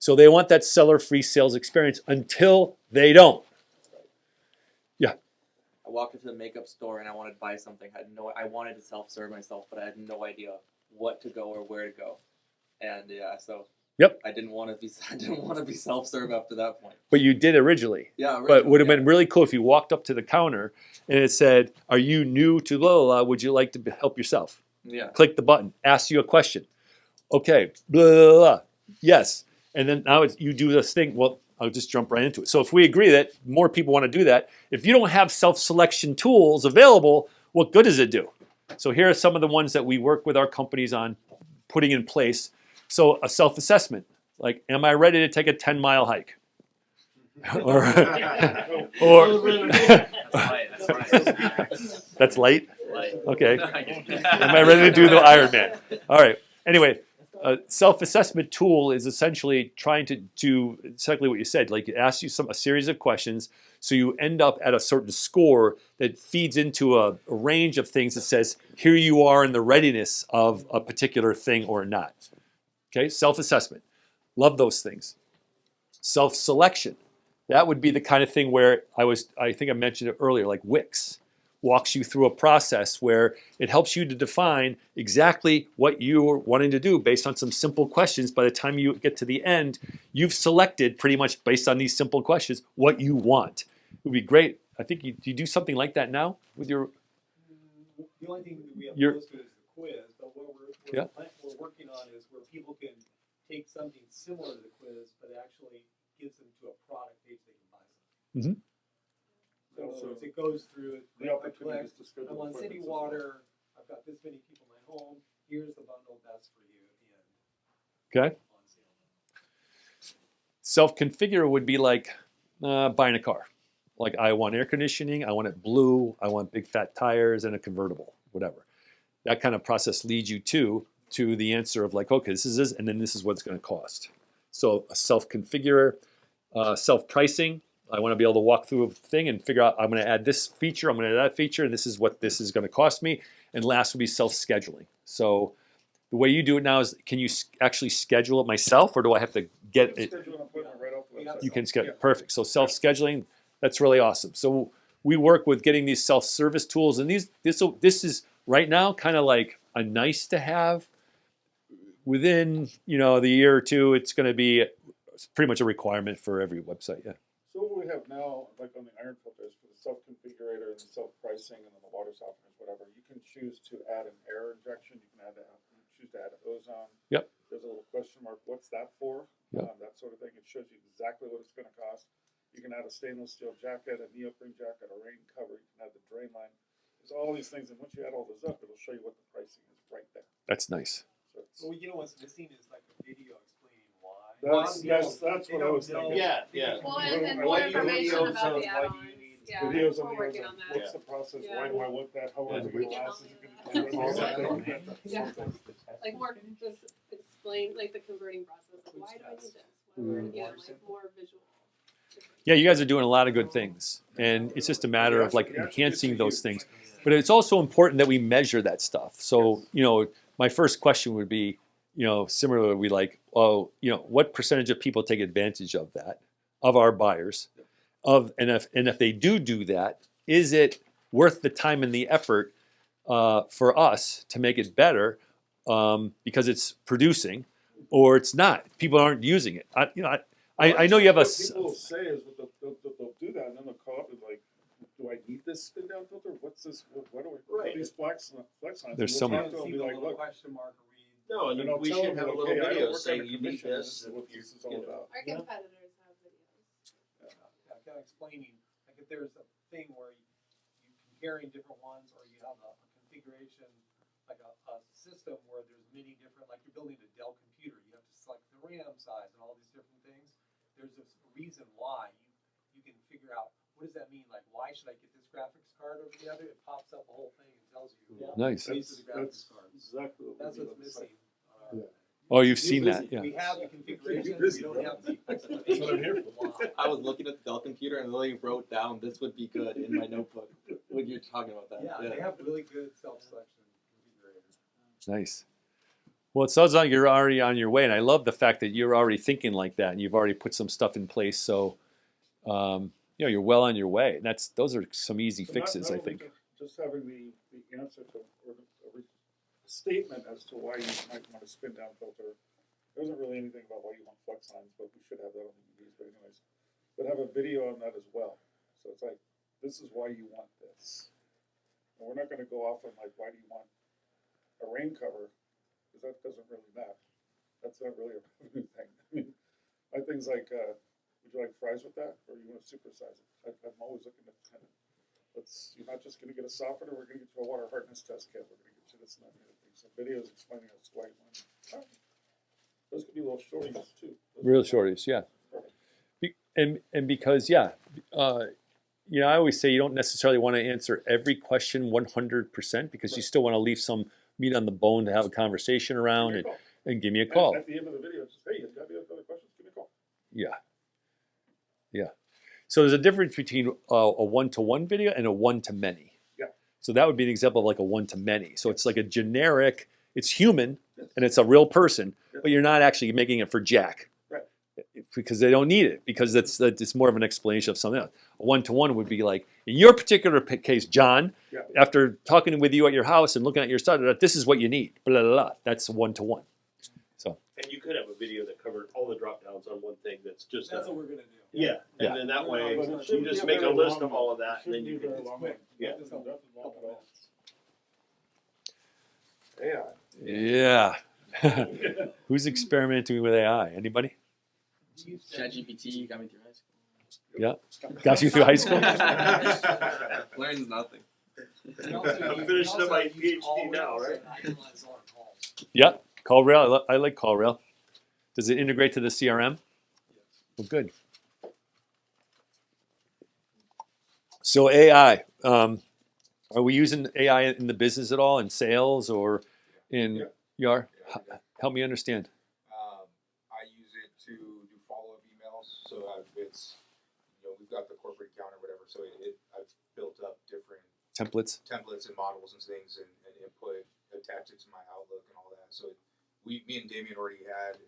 So they want that seller-free sales experience until they don't. Yeah. I walked into the makeup store and I wanted to buy something. I wanted to self-serve myself, but I had no idea what to go or where to go. And so yep. I didn't want to be self-serve after that point. But you did originally. Yeah, originally, but it would have been really cool if you walked up to the counter and it said, "Are you new to blah, blah, blah? Would you like to help yourself?" Yeah. Click the button. Ask you a question. Okay. Blah, blah, blah. Yes. And then now you do this thing. Well, I'll just jump right into it. So if we agree that more people want to do that, if you don't have self-selection tools available, what good does it do? So here are some of the ones that we work with our companies on putting in place. So a self-assessment, like, am I ready to take a 10-mile hike? or that's late? Okay. Am I ready to do the Ironman? All right. Anyway, a self-assessment tool is essentially trying to do exactly what you said. Like, it asks you a series of questions, so you end up at a certain score that feeds into a range of things that says, here you are in the readiness of a particular thing or not. Okay, self-assessment. Love those things. Self-selection. That would be the kind of thing where I think I mentioned it earlier, like Wix walks you through a process where it helps you to define exactly what you're wanting to do based on some simple questions. By the time you get to the end, you've selected pretty much based on these simple questions what you want. It would be great. I think you do something like that now with your. The only thing that we have You're- close to is the quiz, but what Yeah. we're working on is where people can take something similar to the quiz, but actually gives them to a product page they can buy something. Mhm. So in other Also, words, it goes through, The I opportunity is collect, to schedule I'm on city appointments as well. water, I've got this many people in my home, here's the bundle best for you at the end. Okay. On sale. Self-configure would be like buying a car. Like I want air conditioning, I want it blue, I want big fat tires and a convertible, whatever. That kind of process leads you to the answer of like, okay, this is this, and then this is what it's going to cost. So a self-configurer, self-pricing. I want to be able to walk through a thing and figure out I'm going to add this feature, I'm going to add that feature, and this is what this is going to cost me. And last would be self-scheduling. So the way you do it now is, can you actually schedule it myself, or do I have to You get can it? schedule an appointment right off the website. You can schedule. Yeah. Perfect. So self-scheduling, that's really awesome. So we work with getting these self-service tools, and this is right now kind of like a nice to have. Within the year or two, it's going to be pretty much a requirement for every website. Yeah. So what we have now, like on the Ahern filters, for the self-configurator and the self-pricing and then the water softeners, whatever, you can choose to add an air injection. You can choose to add ozone. Yep. There's a little question mark. What's that for? Yep. That sort of thing. It shows you exactly what it's going to cost. You can add a stainless steel jacket, a neoprene jacket, a rain cover. You can add the drain line. There's all these things, and once you add all those up, it'll show you what the pricing is right there. That's nice. So it's, Well, what's missing is like a video explaining why. that's They what I don't was thinking. know. Yeah, yeah. Well, What and do- more what do you information need about ozone? the Why do you add-ons. need Yeah, Videos on we're the working ozone. on that. What's the process? Yeah. Why do I want that? How Yeah, much we can glass help is you it with going to that. cost? Yeah. Yeah. Like more just explain like the converting process. Like, why do I need this? Whatever, like more visual. Yeah, you guys are doing a lot of good things, and it's just a matter of like enhancing those things. But it's also important that we measure that stuff. So my first question would be, similarly, like, what percentage of people take advantage of that, of our buyers, and if they do that, is it worth the time and the effort for us to make it better because it's producing, or it's not? People aren't using it. I know you have a. What people will say is they'll do that, and then they'll call up and like, do I need this spin down filter? What's this? What do we? What are these flex lines? There's And so we'll many. talk to them and See be the like, little look, question mark or read. No, and and I'll we tell should them, have a like, little hey, I don't video work saying under you need commission. this. This is what this is all about. Our Yeah. competitors have videos. Yeah, kind of explaining, like if there's a thing where you comparing different ones, or you have a configuration, like a system where there's many different, like you're building a Dell computer, you have to select the RAM size and all these different things. There's a reason why you can figure out, what does that mean? Like, why should I get this graphics card over the other? It pops up the whole thing and tells you. Nice. These are the graphics That's cards. exactly what That's we do what's on the site. missing. Oh, you've seen that, yeah. We have the configuration, busy, we don't bro. have the That's what I'm here explanation for. why. I was looking at the Dell computer and literally wrote down this would be good in my notebook when you're talking about that. Yeah, they have really good self-selection configurators. Nice. Well, it sounds like you're already on your way, and I love the fact that you're already thinking like that, and you've already put some stuff in place. So, you're well on your way. And those are some easy So fixes, not I only think. Just having the answer to or a statement as to why you might want a spin down filter. There isn't really anything about why you want flex lines, but we should have that on the DVDs. But anyways, but have a video on that as well. So it's like, this is why you want this. And we're not going to go off on like, why do you want a rain cover? Because that doesn't really matter. That's not really a revenue thing. I mean, my thing's like, would you like fries with that, or you want to supersize it? I'm always looking at kind of, you're not just going to get a softener. We're going to get you a water hardness test kit. We're going to get you this and that and the other thing. So videos explaining us why you want it. Those could be little shorties too. Real shorties, yeah. And because, I always say you don't necessarily want to answer every question 100% because you still want to leave some meat on the bone to have a conversation around and give me a call. At the end of the video, just, hey, you got any other questions? Give me a call. Yeah. So there's a difference between a one-to-one video and a one-to-many. Yeah. So that would be an example of like a one-to-many. So it's like a generic, it's human and it's a real person, but you're not actually making it for Jack. Right. Because they don't need it, because it's more of an explanation of something else. A one-to-one would be like, in your particular case, John, Yeah. after talking with you at your house and looking at your stuff, this is what you need. Blah, blah, blah. That's a one-to-one. So. And you could have a video that covered all the drop downs on one thing that's just That's what we're gonna do. Yeah, Yeah. and then that way, But it you shouldn't just be make a very list long, of all of though. that, It and then shouldn't you be can. very long. Yeah. Nothing long at all. Yeah. Yeah. Who's experimenting with AI? Anybody? ChatGPT got me through high school. Got you through high school? Learns nothing. I'm finishing up my PhD now, right? Yeah. CallRail. I like CallRail. Does it integrate to the CRM? Well, good. So AI. Are we using AI in the business at all, in sales or in Yeah. YAR? Yeah. Help me understand. I use it to do follow-up emails, so it's, we've got the corporate account or whatever, so I've built up different Templates. templates and models and things and input, attach it to my Outlook and all that. So me and Damien already had,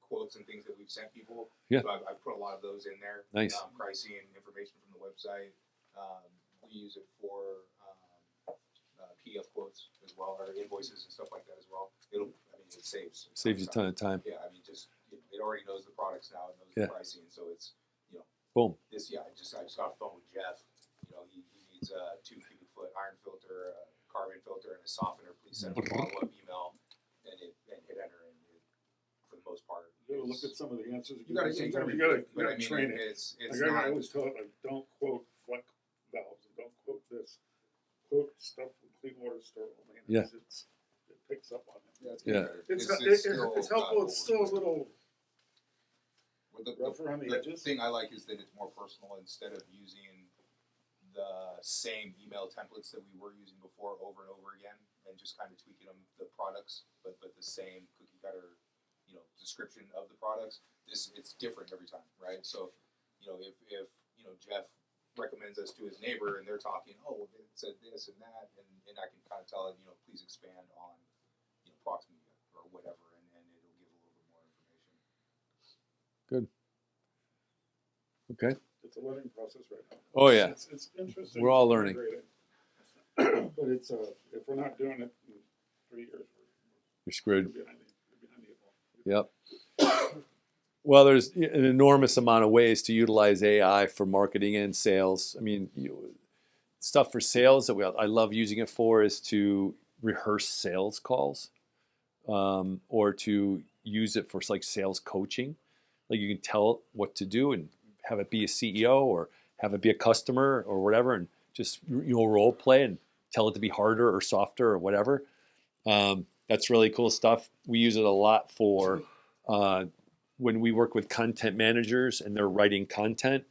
quotes and things that we've sent people. Yeah. So I've put a lot of those in there. Nice. Pricing and information from the website. We use it for PDF quotes as well, or invoices and stuff like that as well. It saves. Saves you a ton of time. Yeah, it already knows the products now. It knows Yeah. the pricing, so it's Boom. I just got a phone with Jeff. He needs a 2 cubic foot iron filter, a carbon filter, and a softener. Please send a follow up email and hit enter. And for the most part, You gotta look at some of the answers. you gotta train it. It's Like I not. always tell it, like, don't quote flex valves, and don't quote this. Quote stuff from clean water store only. And Yeah. It picks up on it. Yeah, it's Yeah. getting better. It's still helpful. not It's still a little Well, the rough around the edges. thing I like is that it's more personal instead of using the same email templates that we were using before over and over again and just kind of tweaking them, the products, but the same cookie cutter, description of the products. It's different every time, right? So, if Jeff recommends us to his neighbor and they're talking, oh, well, it said this and that, and I can kind of tell it, please expand on, proximity or whatever, and it'll give a little bit more information. Good. Okay. It's a learning process right now. Oh yeah. It's interesting. We're all to learning. integrate it. But it's if we're not doing it in 3 years, You're we're screwed. behind the eight ball. Yep. Well, there's an enormous amount of ways to utilize AI for marketing and sales. I mean, stuff for sales that I love using it for is to rehearse sales calls, or to use it for like sales coaching. Like you can tell it what to do and have it be a CEO or have it be a customer or whatever, and just role play and tell it to be harder or softer or whatever. That's really cool stuff. We use it a lot for when we work with content managers and they're writing content.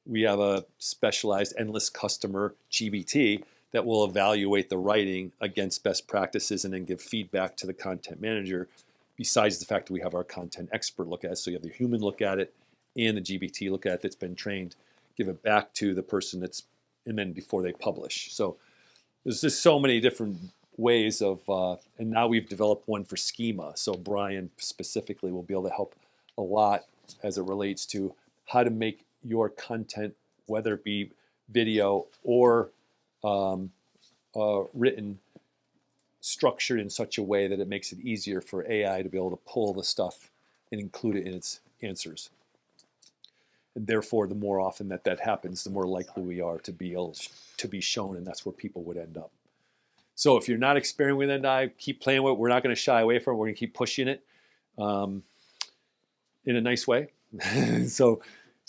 We have a specialized endless customer GBT that will evaluate the writing against best practices and then give feedback to the content manager. Besides the fact that we have our content expert look at it, so you have the human look at it and the GBT look at it that's been trained, give it back to the person and then before they publish. So there's just so many different ways of, and now we've developed one for schema. So Brian specifically will be able to help a lot as it relates to how to make your content, whether it be video or written, structured in such a way that it makes it easier for AI to be able to pull the stuff and include it in its answers. And therefore, the more often that happens, the more likely we are to be able to be shown, and that's where people would end up. So if you're not experimenting with AI, keep playing with it. We're not going to shy away from it. We're going to keep pushing it in a nice way. so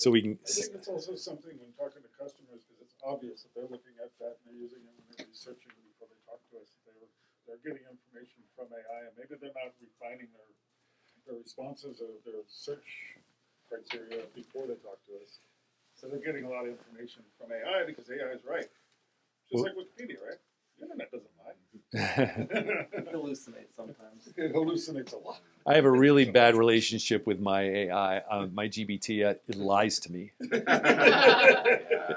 we can. I think it's also something when talking to customers, because it's obvious that they're looking at that and they're using it when they're researching before they talk to us. They're getting information from AI, and maybe they're not refining their responses or their search criteria before they talk to us. So they're getting a lot of information from AI because AI is right. Just like Wikipedia, right? The internet doesn't lie. It hallucinates sometimes. It hallucinates a lot. I have a really bad relationship with my AI, my GBT. It lies to me.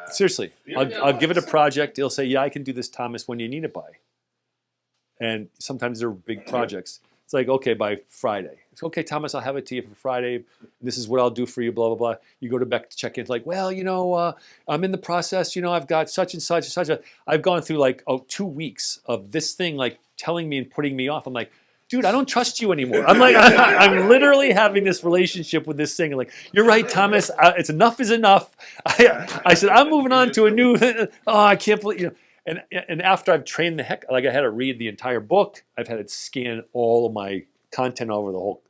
Seriously, I'll give it a project. It'll say, "Yeah, I can do this, Thomas. When you need it by." And sometimes they're big projects. It's like, okay, by Friday. It's okay, Thomas, I'll have it to you for Friday. This is what I'll do for you, blah, blah, blah. You go to back to check in. It's like, well, I'm in the process. I've got such and such. I've gone through 2 weeks of this thing, like telling me and putting me off. I'm like, dude, I don't trust you anymore. I'm like, I'm literally having this relationship with this thing. Like, you're right, Thomas. It's enough is enough. I said, I'm moving on to a new. Oh, I can't believe And after I've trained the heck, like I had to read the entire book. I've had to scan all of my content over the whole,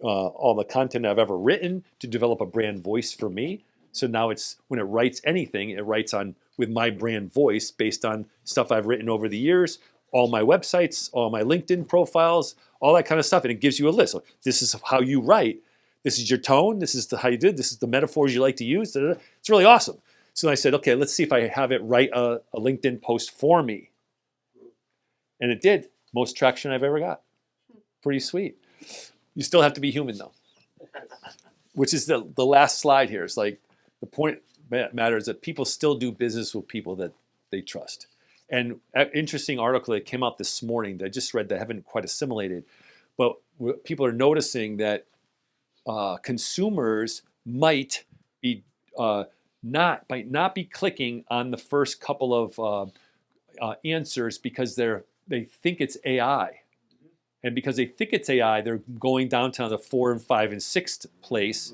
all the content I've ever written to develop a brand voice for me. So now it's when it writes anything, it writes on with my brand voice based on stuff I've written over the years, all my websites, all my LinkedIn profiles, all that kind of stuff, and it gives you a list. So this is how you write. This is your tone. This is how you did. This is the metaphors you like to use. It's really awesome. So I said, okay, let's see if I have it write a LinkedIn post for me, and it did. Most traction I've ever got. Pretty sweet. You still have to be human though, which is the last slide here. It's like the point matters that people still do business with people that they trust. And an interesting article that came out this morning that I just read that I haven't quite assimilated, but people are noticing that consumers might not be clicking on the first couple of answers because they think it's AI. And because they think it's AI, they're going down to the 4 and 5 and 6th place.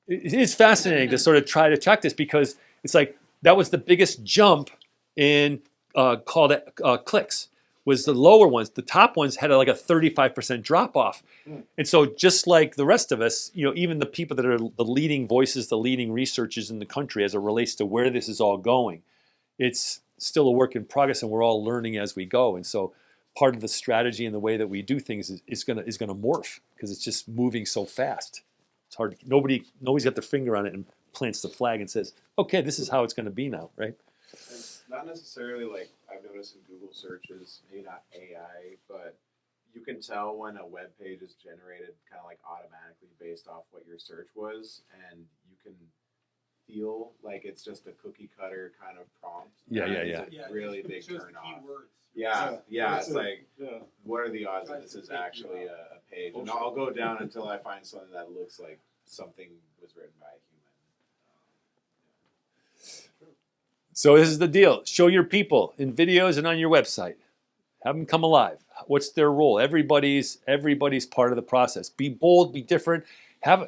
It is fascinating to sort of try to track this because it's like that was the biggest jump in called clicks was the lower ones. The top ones had like a 35% drop off. And so just like the rest of us, even the people that are the leading voices, the leading researchers in the country as it relates to where this is all going, it's still a work in progress and we're all learning as we go. And so part of the strategy and the way that we do things is going to morph because it's just moving so fast. It's hard. Nobody's got their finger on it and plants the flag and says, "Okay, this is how it's going to be now," right? And not necessarily like I've noticed in Google searches, maybe not AI, but you can tell when a web page is generated kind of like automatically based off what your search was, and you can feel like it's just a cookie cutter kind of prompt. Yeah. It's a really big it's just turn off. keywords. Yeah. It's like, Yeah. what are the odds that this is actually a page? And I'll go down until I find something that looks like something was written by a human. So this is the deal. Show your people in videos and on your website. Have them come alive. What's their role? Everybody's part of the process. Be bold, be different.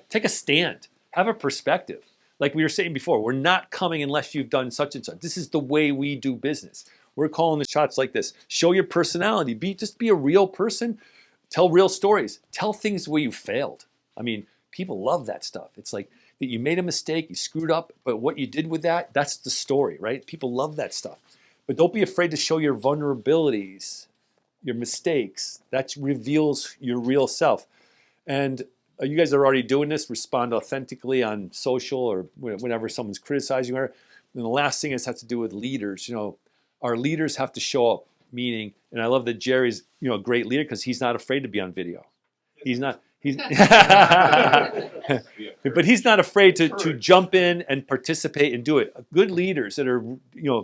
Take a stand. Have a perspective. Like we were saying before, we're not coming unless you've done such and such. This is the way we do business. We're calling the shots like this. Show your personality. Just be a real person. Tell real stories. Tell things where you failed. I mean, people love that stuff. It's like that you made a mistake, you screwed up, but what you did with that's the story, right? People love that stuff. But don't be afraid to show your vulnerabilities, your mistakes. That reveals your real self. And you guys are already doing this. Respond authentically on social or whenever someone's criticizing you. And the last thing has to do with leaders. Our leaders have to show up, meaning, and I love that Jerry's, a great leader because he's not afraid to be on video. He's not, but he's not afraid to jump in and participate and do it. Good leaders that are,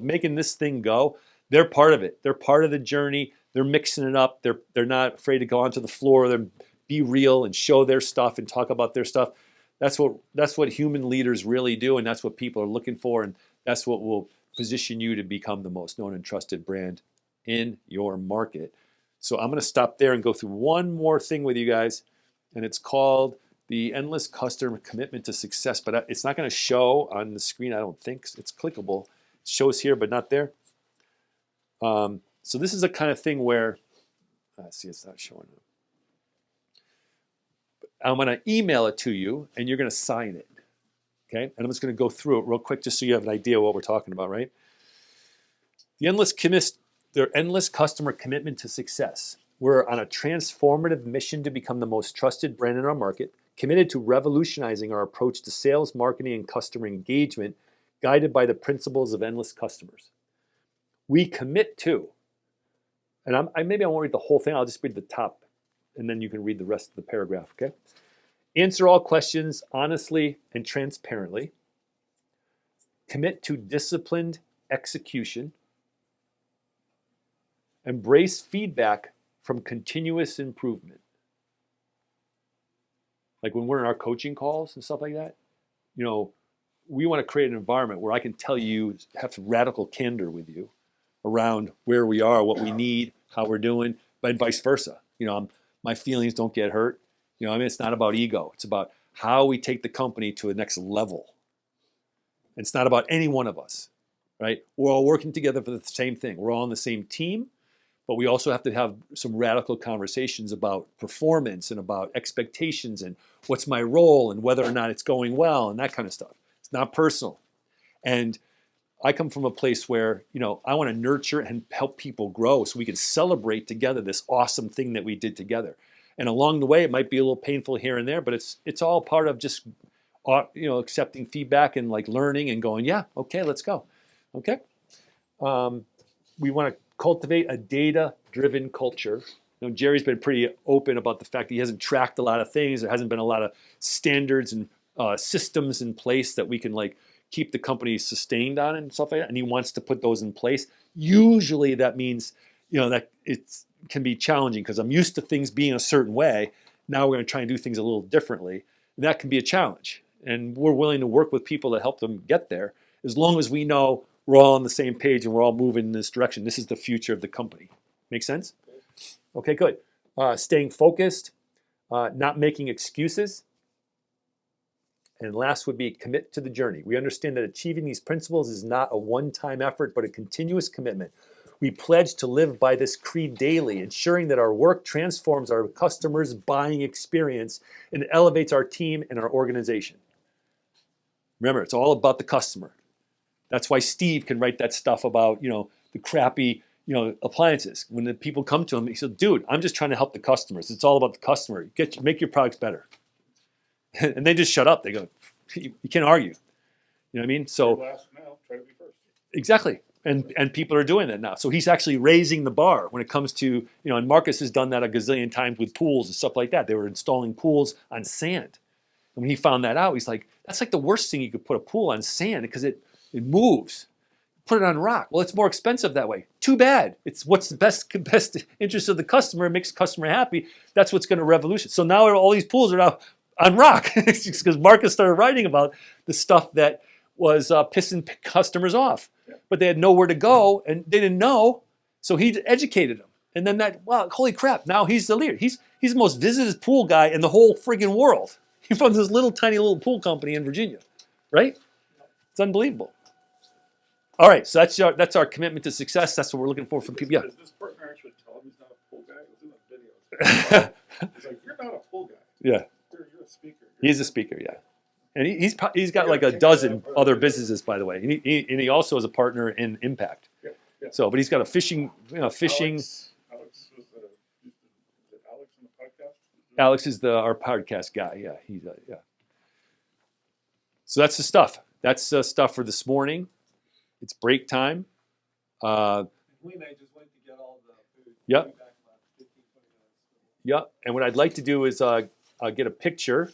making this thing go, they're part of it. They're part of the journey. They're mixing it up. They're not afraid to go onto the floor. They're be real and show their stuff and talk about their stuff. That's what human leaders really do, and that's what people are looking for, and that's what will position you to become the most known and trusted brand in your market. So I'm going to stop there and go through one more thing with you guys, and it's called the Endless Customer Commitment to Success, but it's not going to show on the screen, I don't think. It's clickable. It shows here, but not there. So this is a kind of thing where, see, it's not showing up. I'm going to email it to you, and you're going to sign it. Okay? And I'm just going to go through it real quick just so you have an idea of what we're talking about, right? Their endless customer commitment to success. We're on a transformative mission to become the most trusted brand in our market, committed to revolutionizing our approach to sales, marketing, and customer engagement, guided by the principles of endless customers. We commit to, and maybe I won't read the whole thing, I'll just read the top, and then you can read the rest of the paragraph, okay? Answer all questions honestly and transparently. Commit to disciplined execution. Embrace feedback from continuous improvement. Like when we're in our coaching calls and stuff like that, we want to create an environment where I can tell you, have radical candor with you around where we are, what we need, how we're doing, but vice versa. my feelings don't get hurt. I mean, it's not about ego. It's about how we take the company to the next level. It's not about any one of us, right? We're all working together for the same thing. We're all on the same team, but we also have to have some radical conversations about performance and about expectations and what's my role and whether or not it's going well and that kind of stuff. It's not personal. And I come from a place where, I want to nurture and help people grow so we can celebrate together this awesome thing that we did together. And along the way, it might be a little painful here and there, but it's all part of just, accepting feedback and like learning and going, yeah, okay, let's go. Okay. We want to cultivate a data-driven culture. Jerry's been pretty open about the fact that he hasn't tracked a lot of things. There hasn't been a lot of standards and systems in place that we can like keep the company sustained on and stuff like that. And he wants to put those in place. Usually that means, that it can be challenging because I'm used to things being a certain way. Now we're going to try and do things a little differently. And that can be a challenge. And we're willing to work with people to help them get there as long as we know we're all on the same page and we're all moving in this direction. This is the future of the company. Make sense? Okay, good. Staying focused, not making excuses. And last would be commit to the journey. We understand that achieving these principles is not a one-time effort, but a continuous commitment. We pledge to live by this creed daily, ensuring that our work transforms our customers' buying experience and elevates our team and our organization. Remember, it's all about the customer. That's why Steve can write that stuff about, the crappy, appliances. When the people come to him, he said, dude, I'm just trying to help the customers. It's all about the customer. Make your products better. And they just shut up. They go, you can't argue. You know what I mean? So Last now, try to be first. exactly. And people are doing that now. So he's actually raising the bar when it comes to, and Marcus has done that a gazillion times with pools and stuff like that. They were installing pools on sand. And when he found that out, he's like, that's like the worst thing you could put a pool on sand because it moves. Put it on rock. Well, it's more expensive that way. Too bad. It's what's the best interest of the customer. It makes the customer happy. That's what's going to revolution. So now all these pools are now on rock because Marcus started writing about the stuff that was pissing customers off. But they had nowhere to go and they didn't know. So he educated them. And then holy crap, now he's the leader. He's the most visited pool guy in the whole friggin' world. He runs this tiny little pool company in Virginia, right? It's unbelievable. All right, so that's our commitment to success. That's what we're looking for from people. Yeah. Does this partner actually tell him he's not a pool guy? It was in the video. He's like, you're not a pool guy. Yeah. You're a speaker. He's a speaker, yeah. And he's got like a dozen other businesses, by the way. And he also is a partner in Impact. Yeah. So, but he's got a fishing. Alex was is it Alex in the podcast? Alex is our podcast guy. Yeah, he's yeah. So that's the stuff. That's stuff for this morning. It's break time. We may just wait to get all the food. Yep. We'll be back in about 15, 20 minutes. Yeah, and what I'd like to do is get a picture,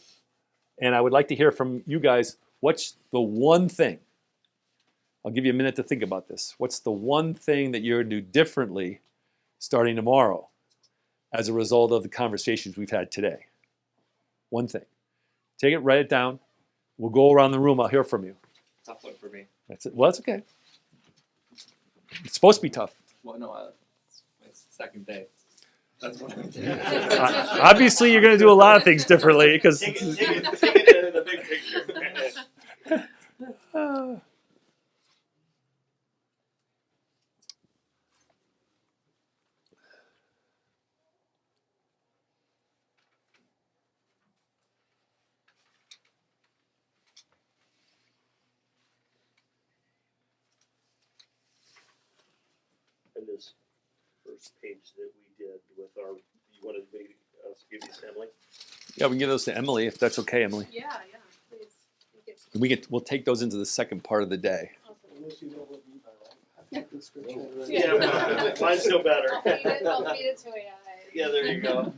and I would like to hear from you guys. What's the one thing? I'll give you a minute to think about this. What's the one thing that you're going to do differently starting tomorrow as a result of the conversations we've had today? One thing. Take it, write it down. We'll go around the room. I'll hear from you. Tough one for me. That's it. Well, that's okay. It's supposed to be tough. Well, no, it's my second day. That's what I'm doing. Obviously, you're going to do a lot of things differently because. Take it in the big picture. And this first page that we did with you wanted me to give these to Emily? Yeah, we can give those to Emily if that's okay, Emily. Yeah, please. Thank you. We'll take those into the second part of the day. Awesome. Unless you know what we by right. I think the scripture right Yeah. Mine's still better. I'll feed it to AI. Yeah, there you go.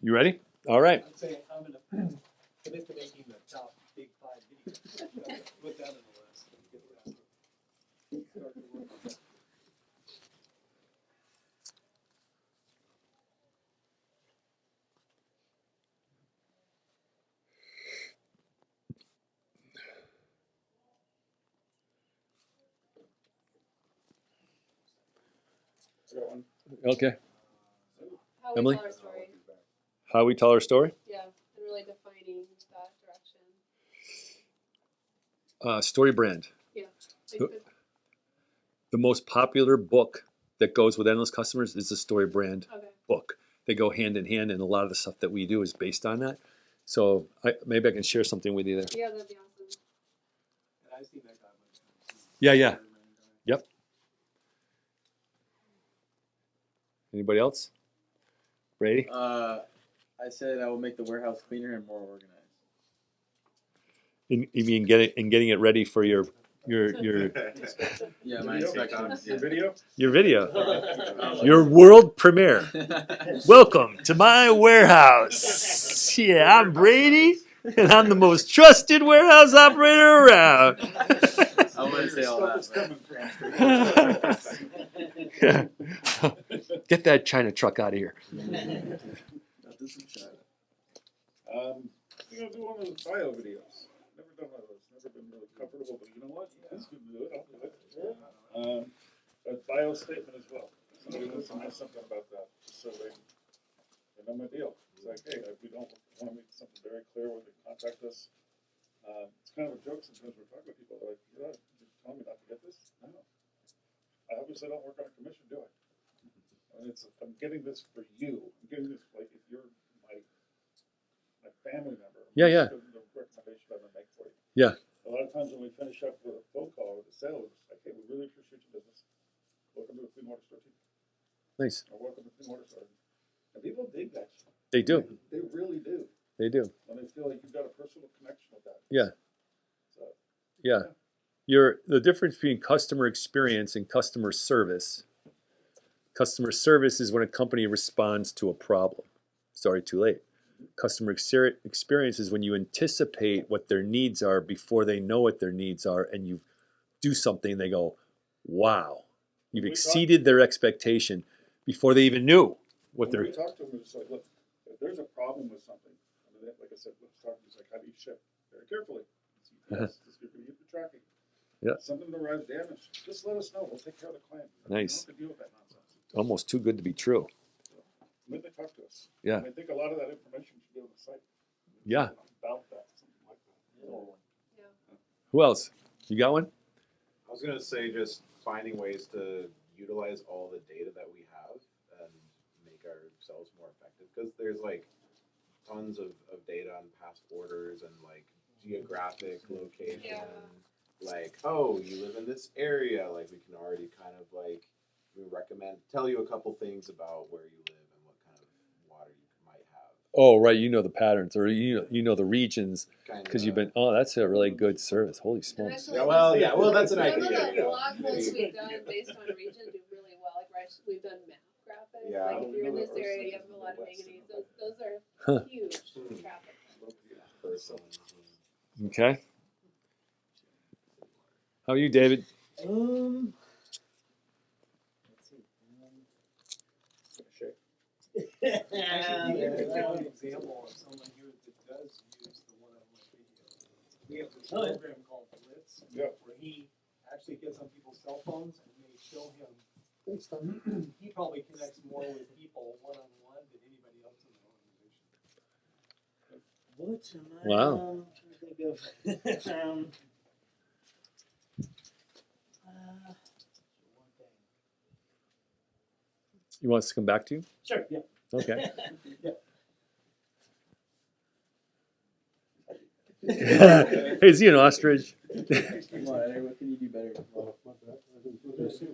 You ready? All right. I'd say I'm gonna commit to making the top big 5 videos. Put that on the list. Get that. Start to work on that. I got one. Okay. How we Emily? tell our story. How we tell our story? Yeah, and really defining that direction. Story brand. Yeah. Like Who- The most popular book that goes with endless customers is the story brand okay. book. They go hand in hand, and a lot of the stuff that we do is based on that. So maybe I can share something with you there. Yeah, that'd be awesome. And I've seen that guy. Yeah. Yep. Anybody else? Brady? I said I will make the warehouse cleaner and more organized. You mean getting it ready for your Yeah, my Video? inspections. Your video? your video, your world premiere. Welcome to my warehouse. Yeah, I'm Brady, and I'm the most trusted warehouse operator around. I wouldn't say all Stuff is that. coming from. Get that China truck out of here. Not this in China. You know, do one of those bio videos. Never done one of those. Never been really comfortable, but you know what? This could do it. I'll do it. A bio statement as well. Somebody wants to know something about that, so they know my deal. It's like, hey, we don't want to make something very clear when they contact us. It's kind of a joke sometimes we're talking to people. They're like, you're telling me not to get this? No. I obviously don't work on a commission, do I? And I'm getting this for you. I'm getting this like if you're my family member. Yeah. The recommendation I'm gonna make for you. Yeah. A lot of times when we finish up with a phone call with a sale, it's like, hey, we really appreciate your business. Welcome to the Clean Water Store team. Nice. Or welcome to the Clean Water Store. And people dig that. They do. They really do. They do. When they feel like you've got a personal connection with that. Yeah. So, Yeah. The difference between customer experience and customer service. Customer service is when a company responds to a problem. Sorry, too late. Customer experience is when you anticipate what their needs are before they know what their needs are, and you do something and they go, wow, you've exceeded their expectation before they even knew what when they're. we talk to them, it's like, look, if there's a problem with something, I mean, like I said, let's talk, it's like, how do you ship? Very carefully. Yes, you're going to get the tracking. Yeah. Something arrives damaged, just let us know. We'll take care of the claim. Nice. We don't have to deal with that nonsense. Almost too good to be true. When they talk to us. Yeah. And I think a lot of that information should be on the site. Yeah. About that, something like that. Yeah. Who else? You got one? I was gonna say just finding ways to utilize all the data that we have and make ourselves more effective, because there's like tons of data on past orders and like geographic location. Yeah. Like, oh, you live in this area, like we can already kind of like tell you a couple things about where you live and what kind of water you might have. Oh, right. You know the patterns, or you know the regions, Kind because you've been. Oh, that's a really good service. Holy smokes. actually- Yeah, well, that's an Some idea. of the You know. blog posts we've done based on region do really well. Like we've done map graphics. Yeah. Like if you're in this area, you have a lot of manganese. Those are Huh. huge traffic. Person. Okay. How are you, David? Let's see. Actually, you can give an example of someone here that does use the one on my video. We have this program called Blitz, Yeah. where he actually gets on people's cell phones and they show him. He probably connects more with people one-on-one than anybody else in the organization. What am I Wow. trying to think of? You want us to come back to you? Sure, yeah. Okay. Yeah. Hey, is he an ostrich? Come on, Eric, what can you do better? Do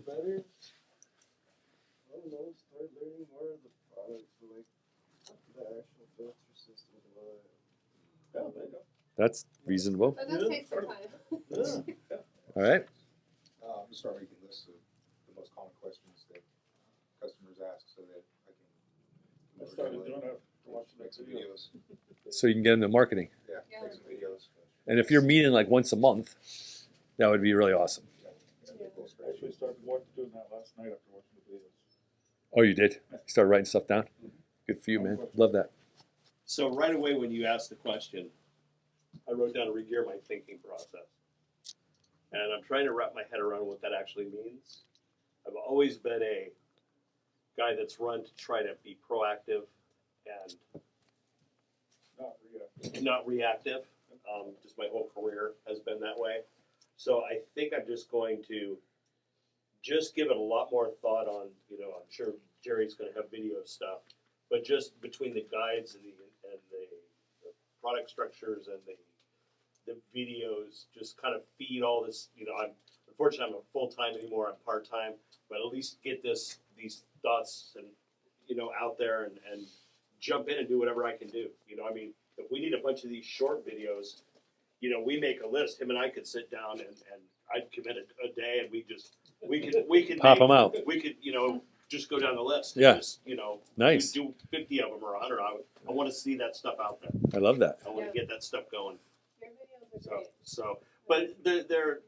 better? I don't know, start learning more of the products, like the actual filter system. Yeah, there you go. That's reasonable. But that takes some time. All right. I'm gonna start making lists of the most common questions that customers ask, so that I I can. started doing that, watching Make that some video. videos. So you can get into marketing. Yeah, Yeah. make some videos. And if you're meeting like once a month, that would be really awesome. I actually started doing that last night after watching the videos. Oh, you did? You started writing stuff down? Good for you, man. Love that. So right away when you asked the question, I wrote down to regear my thinking process. And I'm trying to wrap my head around what that actually means. I've always been a guy that's run to try to be proactive and not reactive. Just my whole career has been that way. So I think I'm just going to just give it a lot more thought on, I'm sure Jerry's going to have video stuff, but just between the guides and the product structures and the videos, just kind of feed all this. Unfortunately, I'm not full-time anymore. I'm part-time, but at least get these thoughts and out there and jump in and do whatever I can do. If we need a bunch of these short videos, we make a list. Him and I could sit down and I'd commit a day, and we could Pop them out. We could just go down the list. Yeah. And just Nice. do 50 of them or 100. I want to see that stuff out there. I love that. I want to get that stuff going. Your videos are great. But they're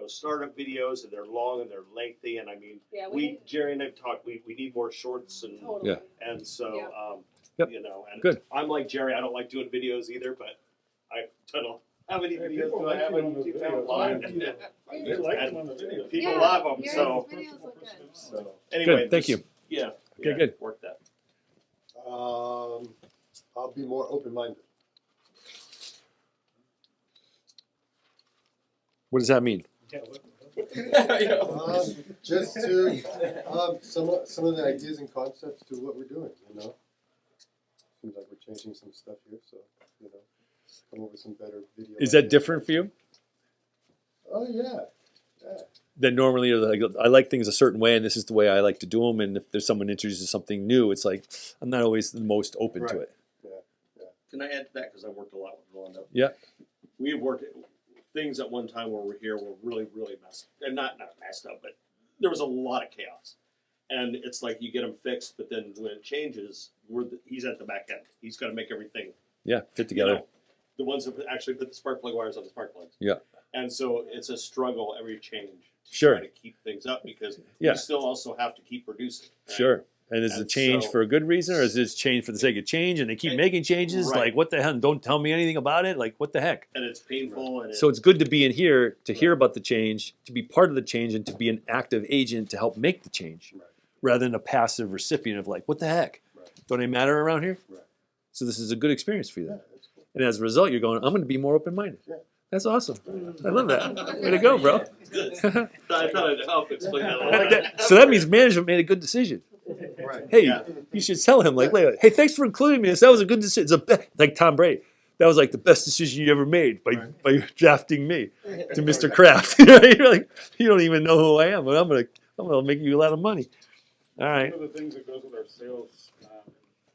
startup videos, and they're long and they're lengthy, and Yeah, Jerry and I've talked. We need more shorts and totally. Yeah. and so Yeah. Yep. And Good. I'm like Jerry. I don't like doing videos either, but I've done how many Hey, videos people do I like have you on on the YouTube videos. channel? They like them on the video. People Yeah, love them. your So videos look good. anyway, Good, thank just- you. Yeah. Okay, yeah, good. Work that. I'll be more open-minded. What does that mean? Just to some of the ideas and concepts to what we're doing. Seems like we're changing some stuff here, so come up with some better video. Is that ideas. different for you? Oh yeah. Then normally you're like, I like things a certain way, and this is the way I like to do them. And if there's someone introduces something new, it's like I'm not always the most open to Right. it. Can I add to that? Because I've worked a lot with Rolando. Yeah. We have worked things at one time where we're here were really, really messed, and not messed up, but there was a lot of chaos. And it's like you get them fixed, but then when it changes, he's at the back end. He's got to make everything Yeah, fit together. the ones that actually put the spark plug wires on the spark plugs. Yeah. And so it's a struggle every change to Sure. try to keep things up because Yeah. we still also have to keep producing. Right? Sure. And is it And change so- for a good reason, or is it change for the sake of change? And they keep making changes. Right. Like, what the hell? Don't tell me anything about it. Like, what the heck? And it's painful. And So it's good to be in here to hear about the change, to be part of the change, and to be an active agent to help make the change, Right. rather than a passive recipient of like, what the heck? Right. Don't they matter around here? Right. So this is a good experience for you Yeah, then. that's cool. And as a result, you're going, I'm going to be more open-minded. Yeah. That's awesome. I love that. Way to go, bro. I thought I'd help explain that a little That- bit. that- so that means management made a good decision. Right. Hey, Yeah. you should tell him like later. Hey, thanks for including me. That was a good decision. It's like Tom Brady. That was like the best decision you ever made by drafting me to Mr. Kraft. You're like, you don't even know who I am, but I'm gonna make you a lot of money. All right. One of the things that goes with our sales,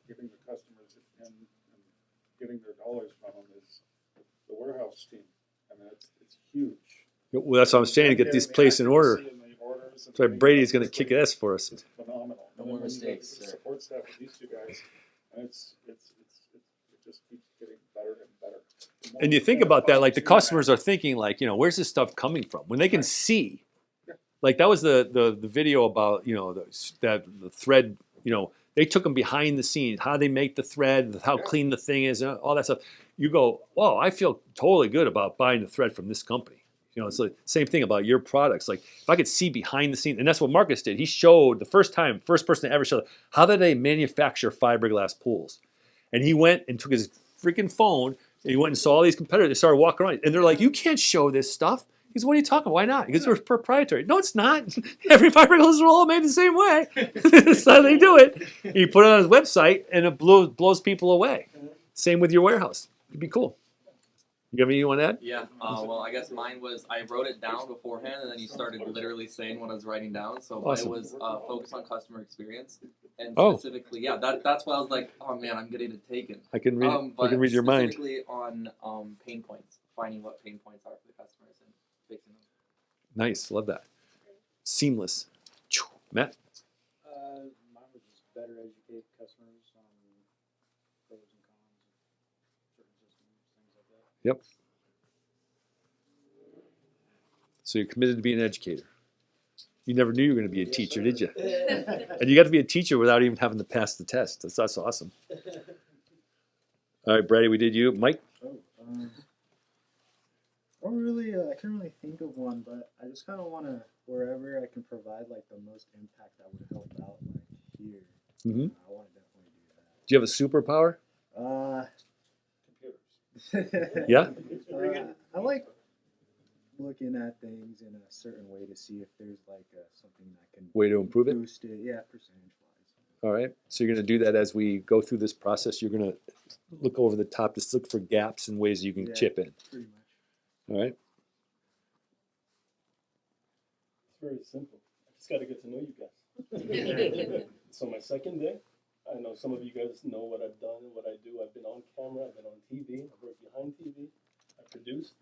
giving the customers and getting their dollars from them is the warehouse team. I mean, it's huge. Well, that's what I'm saying. To get this place in order. That's why Brady's gonna kick ass for us. It's phenomenal. No And more then when you look at mistakes, the sir. support staff with these two guys, and it just keeps getting better and better. The more And you we think can about that, like the fine-tune customers are thinking, like, where's this stuff coming from? When they can see, like that was the video about the thread. They took them behind the scenes, how they make the thread, how clean the thing is, and all that stuff. You go, whoa, I feel totally good about buying the thread from this company. It's the same thing about your products. Like if I could see behind the scenes, and that's what Marcus did. He showed the first person to ever show how did they manufacture fiberglass pools, and he went and took his freaking phone and he went and saw all these competitors. They started walking around, and they're like, "You can't show this stuff." He goes, "What are you talking about? Why not?" He goes, "They're proprietary." No, it's not. Every fiberglass roll is made the same way. That's how they do it. He put it on his website, and it blows people away. Same with your warehouse. It'd be cool. You got anything you want to add? Yeah, well, I guess mine was I wrote it down beforehand, and then you started literally saying what I was writing down. So Awesome. mine was focus on customer experience, and Oh. specifically, that's why I was like, oh man, I'm getting it taken. I can read. I But can read your mind. specifically on pain points, finding what pain points are for the customers and fixing them. Nice, love that. Seamless. Matt. Mine was just better educate customers on pros and cons of certain systems, things like that. Yep. So you're committed to being an educator. You never knew you were going to be a teacher, did you? And you got to be a teacher without even having to pass the test. That's awesome. All right, Brady, we did you. Mike? I don't really, I can't really think of one, but I just kind of want to wherever I can provide like the most impact that would help out like here, Mhm. I want to definitely do Do you have a superpower? that. Computers. Yeah. I like looking at things in a certain way to see if there's like something that can Way to improve it. boost it. Yeah, percentage wise. All right. So you're going to do that as we go through this process. You're going to look over the top, just look for gaps and ways you can Yeah. chip in. Pretty much. All right. It's very simple. I just got to get to know you guys. So my second day, I know some of you guys know what I've done and what I do. I've been on camera, I've been on TV, I've worked behind TV, I produced.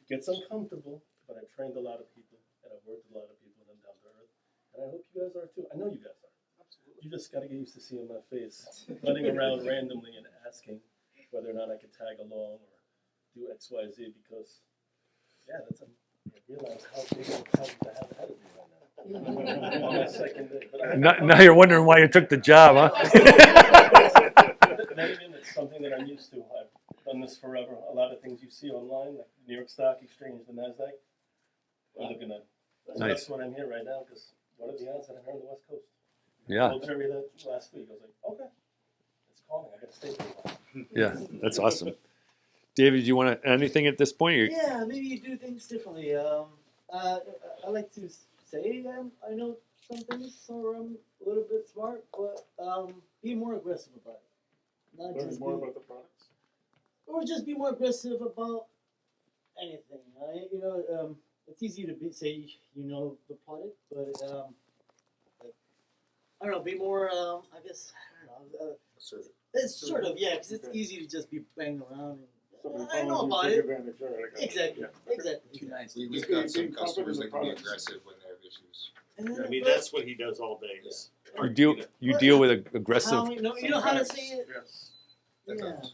It gets uncomfortable, but I've trained a lot of people and I've worked with a lot of people and I'm down to earth. And I hope you guys are too. I know you guys are. Absolutely. You just got to get used to seeing my face running around randomly and asking whether or not I could tag along or do X, Y, Z because, yeah, I realize how big of a problem I have ahead of me right now. On my second day. But Now you're wondering why you took the job, huh? Then again, it's something that I'm used to. I've done this forever. A lot of things you see online, like New York Stock Exchange, the NASDAQ, I'm looking at. So Nice. that's what I'm here right now because what are the odds that I'm here on the West Coast? I Yeah. told Jerry that last week. I was like, okay, it's calling. I got to stay for a while. Yeah. That's awesome. David, do you want to anything at this point? Or Yeah, maybe you do things differently. I like to say I know some things or I'm a little bit smart, but be more aggressive about it. Not Learn just more be, about the products. or just be more aggressive about anything. Right? It's easy to say you know the product, but like, I don't know. Be more. I guess I don't know. It's sort of because it's easy to just be banging around. Somebody I know calling you, about take it. advantage. All right, I got you. Exactly. Yeah, okay. Exactly. Too nice. We've Just got being some confident customers in that the can be products. aggressive when they have issues. I mean, that's what he does all day. Is you deal with aggressive. How, you know how to say it. Yes. That Yeah. helps.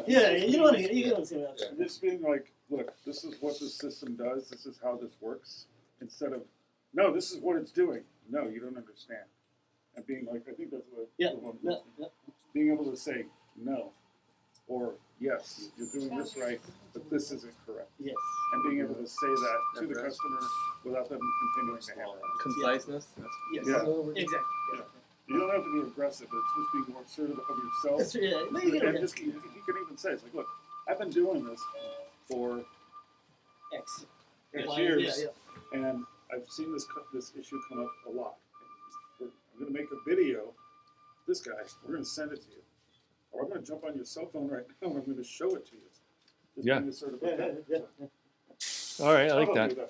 Yeah, you know what I mean. You know what I'm saying. Yeah. This being like, look, this is what this system does. This is how this works. Instead of, no, this is what it's doing. No, you don't understand. And being like, I think that's what. Yeah. the one- Yeah. Being able to say no, or yes, you're doing this right, but this isn't correct. Yes. And being able to say that to the customer without them continuing to hammer on. Conciseness. Yes. Yeah. Exactly. You don't have to be aggressive. It's just being more assertive of yourself. That's yeah. No, you get And it. just, you can even say, it's like, look, I've been doing this for X. X Yeah, years, yeah. and I've seen this issue come up a lot. I'm going to make a video. This guy, we're going to send it to you, or I'm going to jump on your cell phone right now and I'm going to show it to you. Just Yeah. being assertive Yeah, about yeah, that. All right. I like I'll that. do for I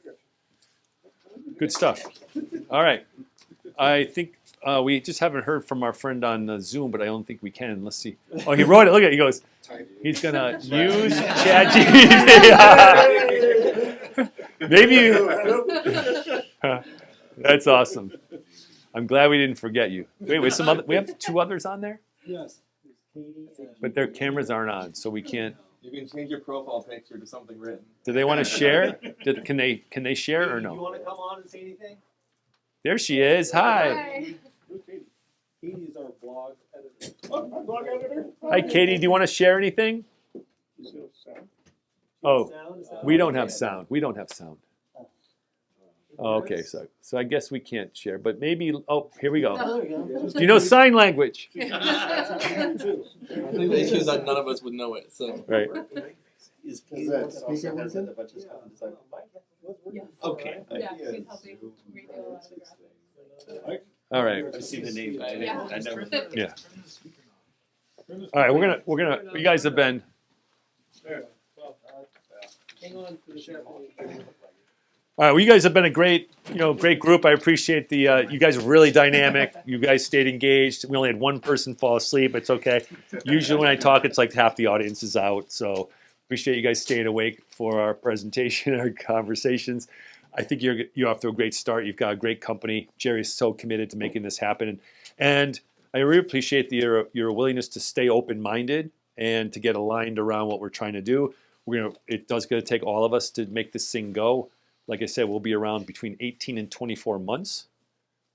got you. Good stuff. All right. I think we just haven't heard from our friend on Zoom, but I don't think we can. Let's see. Oh, he wrote it. Look at it. He goes, he's going to use ChatGPT. Maybe you. That's awesome. I'm glad we didn't forget you. Wait, we have two others on there, Yes. There's Katie and but their cameras aren't on, so we can't. You can change your profile picture to something written. Do they want to share? Can they share or You no? want to come on and say anything? There she is. Hi. Hi. Who's Katie? Katie is our blog editor. Oh, my blog editor. Hi, Katie. Do you want to share anything? You see what's sound? Oh, Sound, is that we okay? don't have sound. We don't have sound. Oh, okay, so I guess we can't share, but maybe. Oh, here we go. Oh, there we go. Do you know sign language? I think the issue is that none of us would know it. So Right. Is that speaker working? Yes. Okay. Yeah, she's helping redo a lot of the graphics. All right. I've seen the name. Yeah. I never. Yeah. All right. We're gonna. You guys have been. Hang on for the share. All right. Well, you guys have been a great group. I appreciate the. You guys are really dynamic. You guys stayed engaged. We only had one person fall asleep. It's okay. Usually when I talk, it's like half the audience is out. So appreciate you guys staying awake for our presentation, our conversations. I think you're off to a great start. You've got a great company. Jerry's so committed to making this happen, and I really appreciate your willingness to stay open-minded and to get aligned around what we're trying to do. It does going to take all of us to make this thing go. Like I said, we'll be around between 18 and 24 months.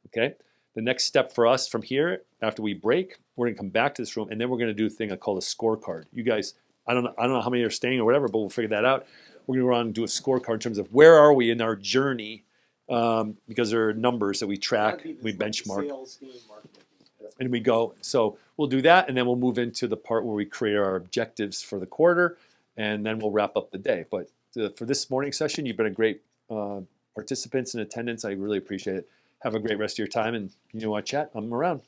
Okay. The next step for us from here, after we break, we're gonna come back to this room, and then we're gonna do a thing called a scorecard. You guys, I don't know how many are staying or whatever, but we'll figure that out. We're gonna go around and do a scorecard in terms of where are we in our journey because there are numbers that we track, That'd be we like the benchmark, Sales team, marketing team. and we go. So we'll do that, and then we'll move into the part where we create our objectives for the quarter, and then we'll wrap up the day. But for this morning session, you've been a great participants in attendance. I really appreciate it. Have a great rest of your time, and you know what, chat, I'm around.